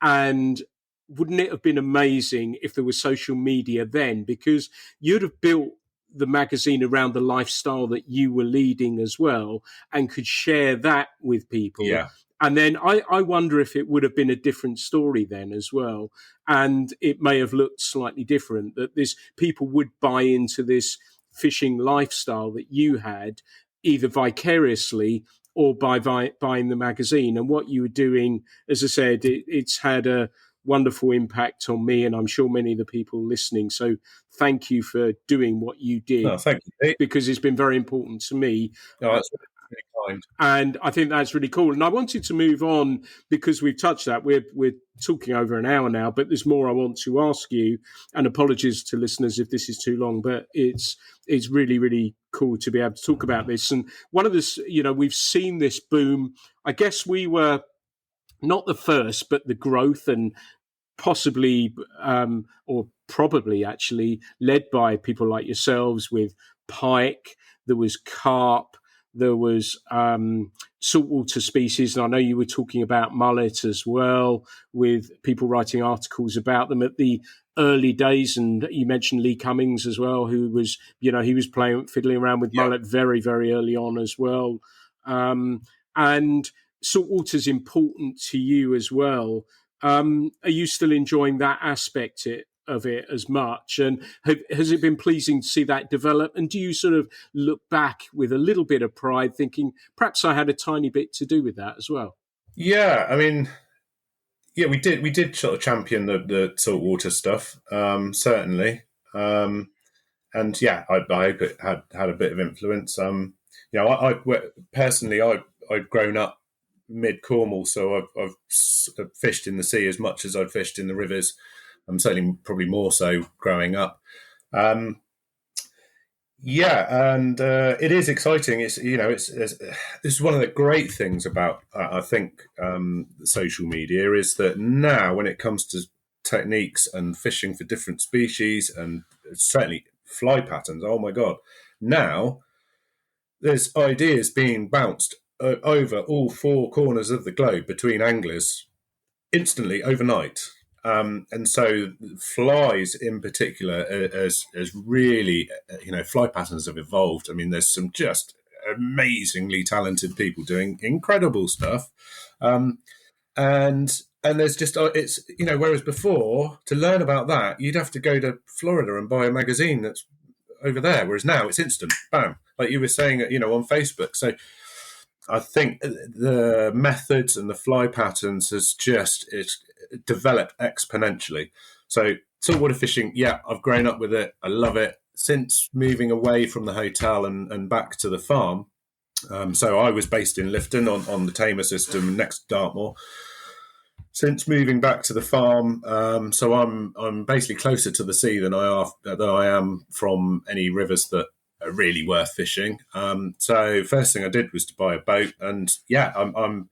and wouldn't it have been amazing if there was social media then? Because you'd have built the magazine around the lifestyle that you were leading as well and could share that with people. Yeah. And then I wonder if it would have been a different story then as well. And it may have looked slightly different, that this people would buy into this fishing lifestyle that you had, either vicariously or by buying the magazine. And what you were doing, as I said, it's had a wonderful impact on me, and I'm sure many of the people listening. So thank you for doing what you did. No, thank you, Pete. Because it's been very important to me. No, that's really kind. And I think that's really cool. And I wanted to move on because we've touched that. We're talking over an hour now, but there's more I want to ask you. And apologies to listeners if this is too long, but it's really, really cool to be able to talk about this. And one of this, we've seen this boom. I guess we were not the first, but the growth and possibly or probably actually led by people like yourselves with pike. There was carp. There was saltwater species, and I know you were talking about mullet as well, with people writing articles about them at the early days. And you mentioned Lee Cummings as well, who was, he was fiddling around with mullet very, very early on as well. And saltwater's important to you as well. Are you still enjoying that aspect of it as much? And has it been pleasing to see that develop? And do you sort of look back with a little bit of pride, thinking perhaps I had a tiny bit to do with that as well? Yeah, I mean, we did sort of champion the saltwater stuff, certainly. And yeah, I hope it had a bit of influence. I personally, I'd grown up mid Cornwall, so I've fished in the sea as much as I've fished in the rivers. I'm certainly probably more so growing up. And it is exciting. It's this is one of the great things about I think social media is that now when it comes to techniques and fishing for different species and certainly fly patterns, oh my god, now there's ideas being bounced over all four corners of the globe between anglers instantly overnight. And so flies in particular as really, fly patterns have evolved. I mean, there's some just amazingly talented people doing incredible stuff. And there's just, it's, whereas before to learn about that, you'd have to go to Florida and buy a magazine that's over there. Whereas now it's instant, bam, like you were saying, on Facebook. So I think the methods and the fly patterns has it's developed exponentially. So saltwater fishing, I've grown up with it. I love it. Since moving away from the hotel and back to the farm, so I was based in Lifton on the Tamer system next to Dartmoor. Since moving back to the farm, so I'm basically closer to the sea than I am from any rivers that are really worth fishing. So first thing I did was to buy a boat, and I'm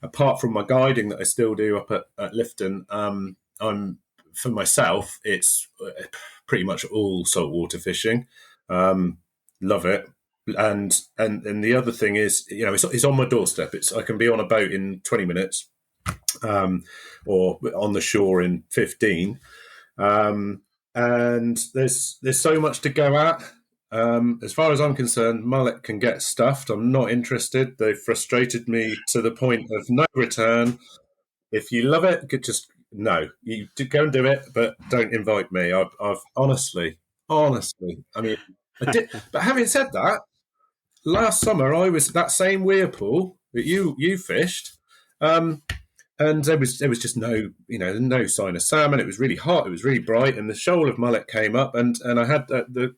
apart from my guiding that I still do up at Lifton, I'm for myself, it's pretty much all saltwater fishing. Love it. And the other thing is, it's on my doorstep. I can be on a boat in 20 minutes, or on the shore in 15. And there's so much to go at. As far as I'm concerned, mullet can get stuffed. I'm not interested. They've frustrated me to the point of no return. If you love it, you go and do it, but don't invite me. I've honestly, I mean, I did. But having said that, last summer I was at that same weir pool that you fished, and there was just no sign of salmon. It was really hot. It was really bright, and the shoal of mullet came up, and I had the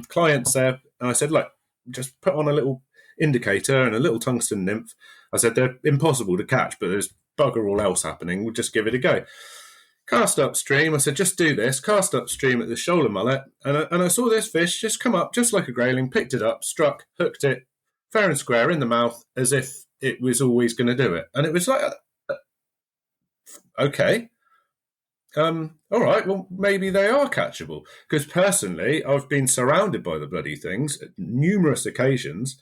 clients there, and I said, look, just put on a little indicator and a little tungsten nymph. I said, they're impossible to catch, but there's bugger all else happening. We'll just give it a go. Cast upstream. I said, just do this. Cast upstream at the shoal of mullet, and I saw this fish just come up, just like a grayling, picked it up, struck, hooked it, fair and square in the mouth, as if it was always going to do it. And it was like, okay. All right, well, maybe they are catchable. Because personally, I've been surrounded by the bloody things at numerous occasions,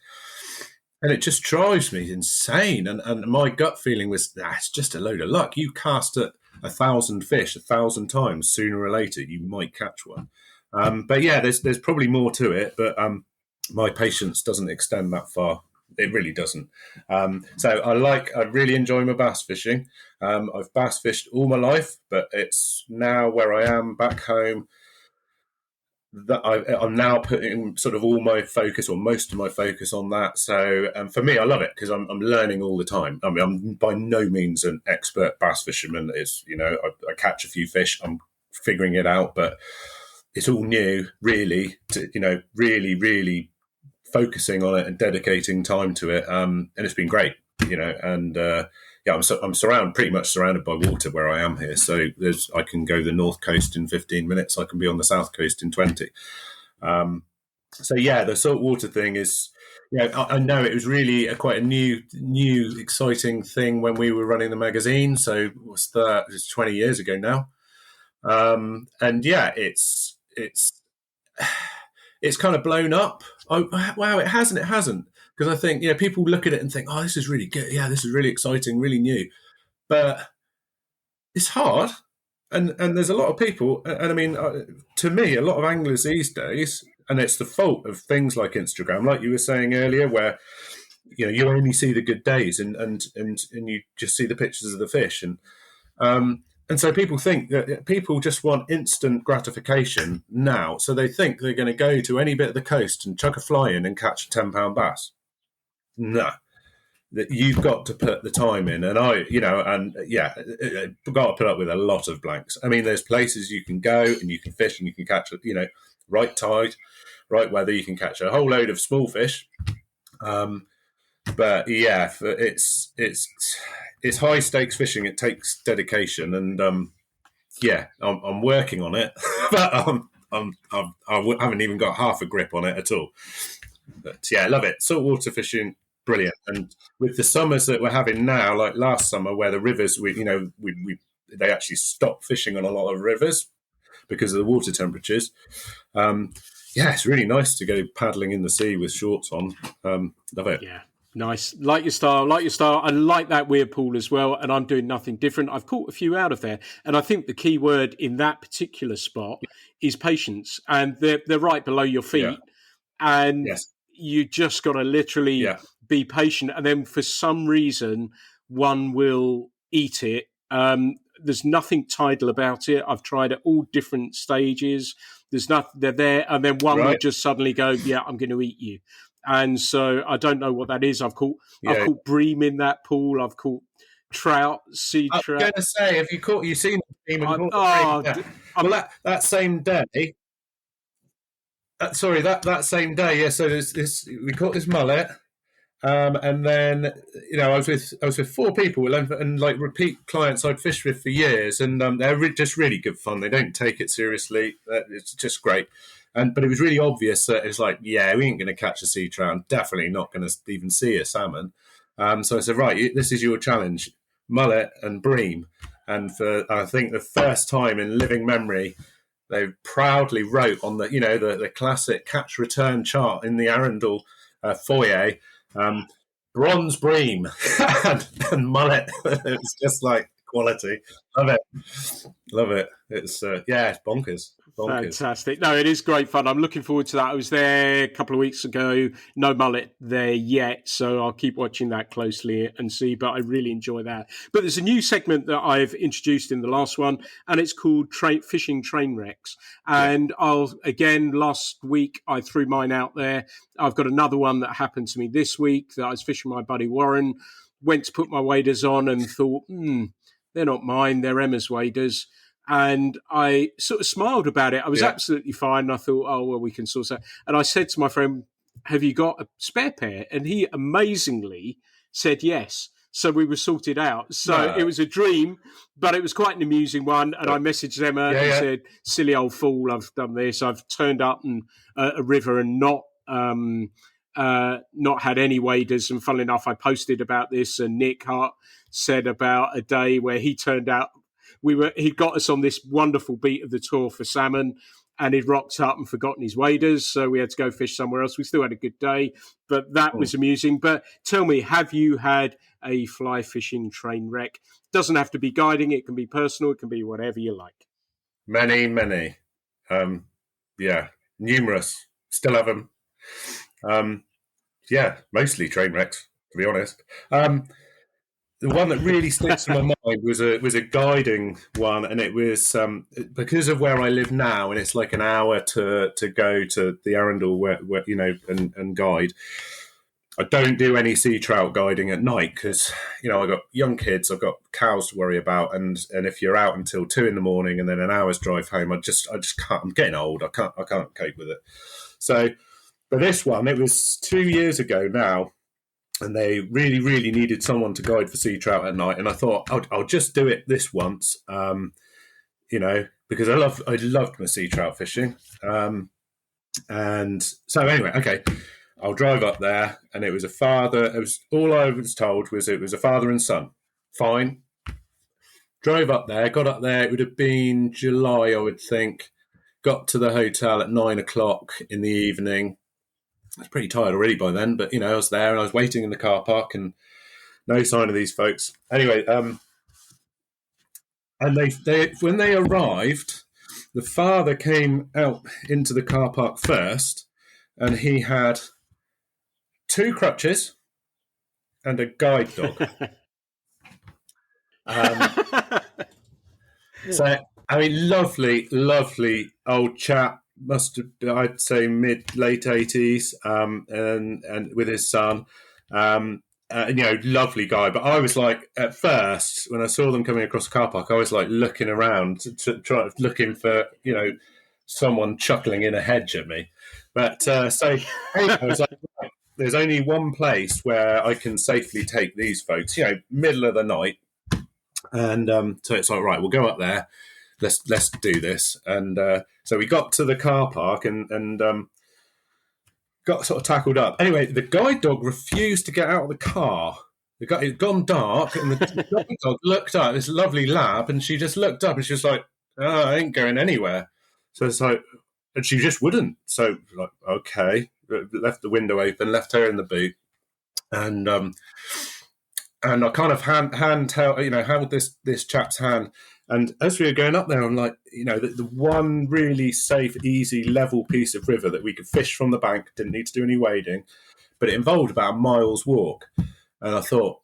and it just drives me insane. And my gut feeling was, it's just a load of luck. You cast at 1,000 fish 1,000 times, sooner or later, you might catch one. But yeah, there's probably more to it, but my patience doesn't extend that far. It really doesn't. So I really enjoy my bass fishing. I've bass fished all my life, but it's now where I am back home that I'm now putting sort of all my focus or most of my focus on that. So for me, I love it because I'm learning all the time. I mean, I'm by no means an expert bass fisherman. It's, I catch a few fish, I'm figuring it out, but it's all new, really, to, really, really focusing on it and dedicating time to it. And it's been great, and I'm pretty much surrounded by water where I am here. So I can go the north coast in 15 minutes. I can be on the south coast in 20. So yeah, the saltwater thing is, I know it was really quite a new, exciting thing when we were running the magazine. So what's that? It's 20 years ago now. And yeah, it's kind of blown up. Oh, wow, it hasn't. Because I think, people look at it and think, oh, this is really good. Yeah, this is really exciting, really new. But it's hard. And there's a lot of people, and I mean, to me, a lot of anglers these days, and it's the fault of things like Instagram, like you were saying earlier, where you only see the good days and you just see the pictures of the fish, and so people think that people just want instant gratification now. So they think they're going to go to any bit of the coast and chuck a fly in and catch a £10 bass. No, that you've got to put the time in, and I've got to put up with a lot of blanks. I mean, there's places you can go and you can fish and you can catch, right tide, right weather, you can catch a whole load of small fish. But yeah, it's high stakes fishing. It takes dedication, and I'm working on it, but I haven't even got half a grip on it at all. But yeah, I love it. Saltwater fishing, brilliant. And with the summers that we're having now, like last summer, where the rivers, they actually stopped fishing on a lot of rivers because of the water temperatures. It's really nice to go paddling in the sea with shorts on. Love it. Yeah. Nice. Like your style. I like that weir pool as well, and I'm doing nothing different. I've caught a few out of there, and I think the key word in that particular spot is patience, and they're right below your feet, and yes. you just got to literally be patient, and then for some reason one will eat it. There's nothing tidal about it. I've tried at all different stages. There's nothing. They're there, and then one will just suddenly go, "Yeah, I'm going to eat you." And so I don't know what that is. I've caught bream in that pool. I've caught trout, sea trout. I'm going to say, have you seen bream and caught bream? Well, that same day. That same day. Yeah. So we caught this mullet. And then, I was with four people and like repeat clients I'd fished with for years, and they're just really good fun. They don't take it seriously. It's just great. But it was really obvious that it's like, we ain't going to catch a sea trout. I'm definitely not going to even see a salmon. So I said, right, this is your challenge, mullet and bream. And for, I think, the first time in living memory, they proudly wrote on the classic catch return chart in the Arundel foyer, bronze bream and mullet. It's just like quality. Love it. It's it's bonkers. Fantastic. No, it is great fun. I'm looking forward to that. I was there a couple of weeks ago. No mullet there yet, so I'll keep watching that closely and see, but I really enjoy that. But there's a new segment that I've introduced in the last one, and it's called Fishing Train Wrecks. And last week I threw mine out there. I've got another one that happened to me this week that I was fishing my buddy Warren, went to put my waders on and thought, they're not mine, they're Emma's waders. And I sort of smiled about it. I was absolutely fine. And I thought, oh, well, we can sort that. And I said to my friend, have you got a spare pair? And he amazingly said yes. So we were sorted out. So it was a dream, but it was quite an amusing one. And I messaged Emma and said, silly old fool, I've done this. I've turned up in a river and not had any waders. And funnily enough, I posted about this, and Nick Hart said about a day where he turned out, he got us on this wonderful beat of the tour for salmon, and he'd rocked up and forgotten his waders, so we had to go fish somewhere else. We still had a good day, but that was amusing. But tell me, have you had a fly fishing train wreck? Doesn't have to be guiding, it can be personal, it can be whatever you like. Many. Numerous. Still have them. Yeah, mostly train wrecks, to be honest. The one that really sticks in my mind was a guiding one, and it was because of where I live now, and it's like an hour to go to the Arundel, where and guide. I don't do any sea trout guiding at night because I've got young kids, I've got cows to worry about, and if you're out until 2 a.m. and then an hour's drive home, I just can't. I'm getting old. I can't cope with it. So, but this one, it was 2 years ago now, and they really, really needed someone to guide for sea trout at night. And I thought I'll just do it this once, because I loved my sea trout fishing. And so anyway, okay, I'll drive up there, and it was a father. It was all I was told was it was a father and son. Fine. Drove up there, got up there. It would have been July, I would think. Got to the hotel at 9 o'clock in the evening. I was pretty tired already by then, but I was there and I was waiting in the car park, and no sign of these folks. Anyway, and they when they arrived, the father came out into the car park first, and he had 2 crutches and a guide dog. So, I mean, lovely old chap. Must have, I'd say, late 80s, and with his son. Lovely guy. But I was like, at first, when I saw them coming across the car park, I was like looking around, looking for, someone chuckling in a hedge at me. But so I was like, right, there's only one place where I can safely take these folks, middle of the night. And so it's like, right, we'll go up there. Let's do this. And so we got to the car park and got sort of tackled up. Anyway, the guide dog refused to get out of the car. It had gone dark, and the guide dog looked up. This lovely lab, and she just looked up, and she was like, "Oh, I ain't going anywhere." So it's like, and she just wouldn't. So like, okay, left the window open, left her in the boot, and I kind of held this chap's hand. And as we were going up there, I'm like, the one really safe, easy, level piece of river that we could fish from the bank, didn't need to do any wading, but it involved about a mile's walk. And I thought,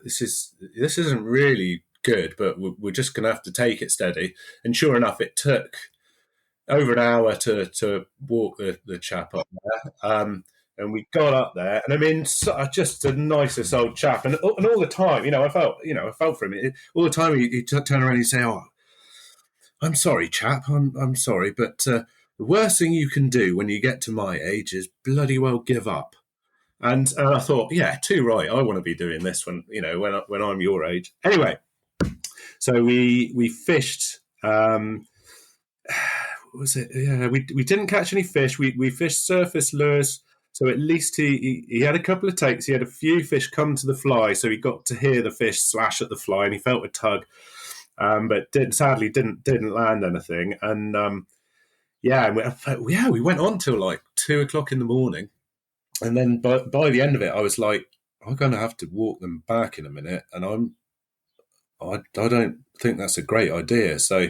this isn't really good, but we're just going to have to take it steady. And sure enough, it took over an hour to walk the chap up there. And we got up there, and I mean, just the nicest old chap. And all the time, I felt for him. All the time, he'd turn around and he'd say, "Oh, I'm sorry, chap. I'm sorry, but the worst thing you can do when you get to my age is bloody well give up." And I thought, yeah, too right. I want to be doing this when I'm your age. Anyway, so we fished. Was it? Yeah, we didn't catch any fish. We fished surface lures. So at least he had a couple of takes. He had a few fish come to the fly, so he got to hear the fish slash at the fly, and he felt a tug, but sadly didn't land anything. And we went on till like 2 o'clock in the morning, and then by the end of it, I was like, I'm going to have to walk them back in a minute, and I don't think that's a great idea. So.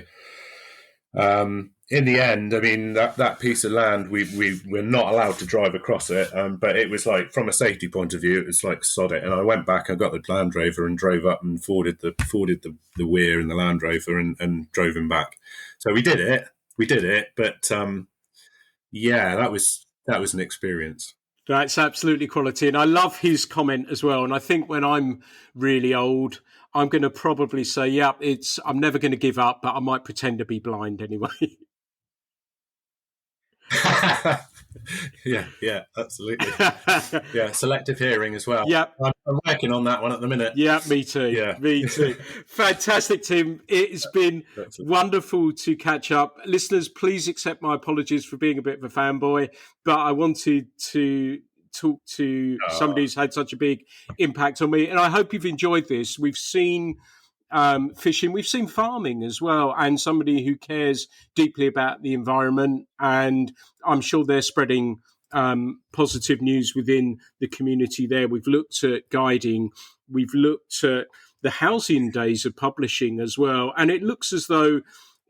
In the end, I mean, that piece of land, we were not allowed to drive across it, but it was like, from a safety point of view, it was like, sod it. And I went back, I got the Land Rover and drove up and forded the weir in the Land Rover and drove him back. So we did it, but that was an experience. That's absolutely quality. And I love his comment as well. And I think when I'm really old, I'm going to probably say, I'm never going to give up, but I might pretend to be blind anyway. yeah, absolutely. Yeah, selective hearing as well. Yeah, I'm working on that one at the minute. Yeah, me too. Yeah. Me too. Fantastic, Tim. It's been wonderful to catch up. Listeners, please accept my apologies for being a bit of a fanboy, but I wanted to talk to somebody who's had such a big impact on me, and I hope you've enjoyed this. We've seen fishing, we've seen farming as well, and somebody who cares deeply about the environment, and I'm sure they're spreading positive news within the community there. We've looked at guiding, we've looked at the housing days of publishing as well, and it looks as though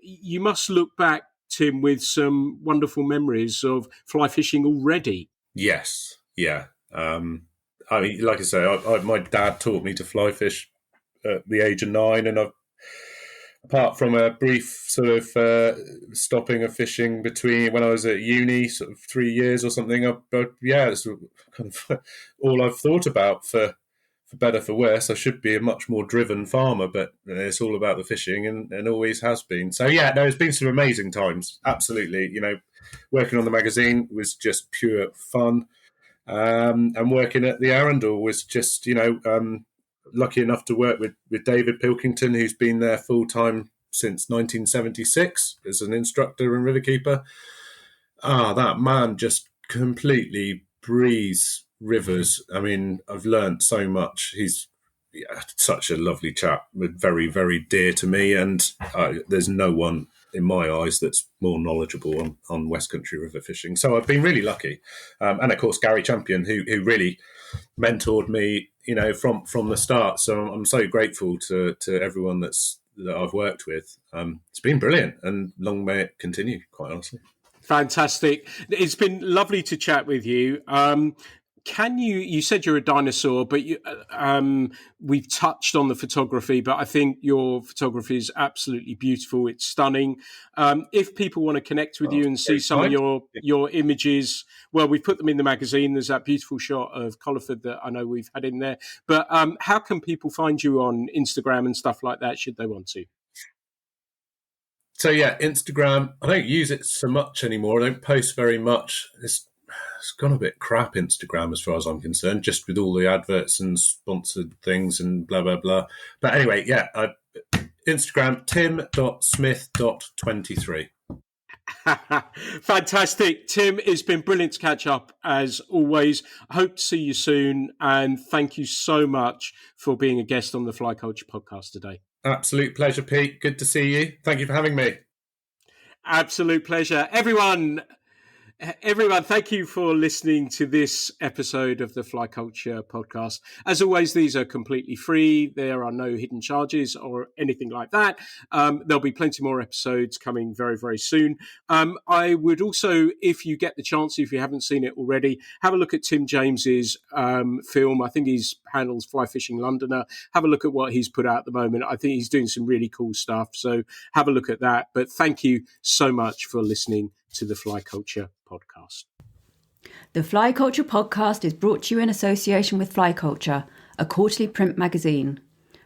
you must look back, Tim, with some wonderful memories of fly fishing already. Yes, yeah. I mean, like I say, my dad taught me to fly fish at the age of 9, and apart from a brief sort of stopping of fishing between when I was at uni, sort of 3 years or something, that's kind of all I've thought about for better for worse. I should be a much more driven farmer, but it's all about the fishing, and always has been. So yeah, there's been some amazing times. Absolutely, working on the magazine was just pure fun, and working at the Arundel was just lucky enough to work with David Pilkington, who's been there full time since 1976 as an instructor and riverkeeper. That man just completely breathes rivers. I mean, I've learned so much. He's such a lovely chap, very, very dear to me. And there's no one in my eyes that's more knowledgeable on West Country river fishing. So I've been really lucky. And of course, Gary Champion, who really mentored me, from the start. So I'm so grateful to everyone that I've worked with. It's been brilliant, and long may it continue, quite honestly. Fantastic. It's been lovely to chat with you. You said you're a dinosaur, but we've touched on the photography, but I think your photography is absolutely beautiful. It's stunning. If people want to connect with you and see some of your images, well, we've put them in the magazine. There's that beautiful shot of Colliford that I know we've had in there. But how can people find you on Instagram and stuff like that, should they want to? So yeah, Instagram, I don't use it so much anymore. I don't post very much. It's gone a bit crap, Instagram, as far as I'm concerned, just with all the adverts and sponsored things and blah, blah, blah. But anyway, yeah, Instagram, tim.smith.23. Fantastic. Tim, it's been brilliant to catch up as always. I hope to see you soon. And thank you so much for being a guest on the Fly Culture podcast today. Absolute pleasure, Pete. Good to see you. Thank you for having me. Absolute pleasure. Everyone, thank you for listening to this episode of the Fly Culture podcast. As always, these are completely free. There are no hidden charges or anything like that. There'll be plenty more episodes coming very, very soon. I would also, if you get the chance, if you haven't seen it already, have a look at Tim James's film. I think he's handles Fly Fishing Londoner. Have a look at what he's put out at the moment. I think he's doing some really cool stuff. So have a look at that. But thank you so much for listening to the Fly Culture podcast. The Fly Culture podcast is brought to you in association with Fly Culture, a quarterly print magazine.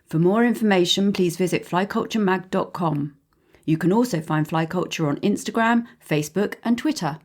For more information, please visit flyculturemag.com. You can also find Fly Culture on Instagram, Facebook, and Twitter.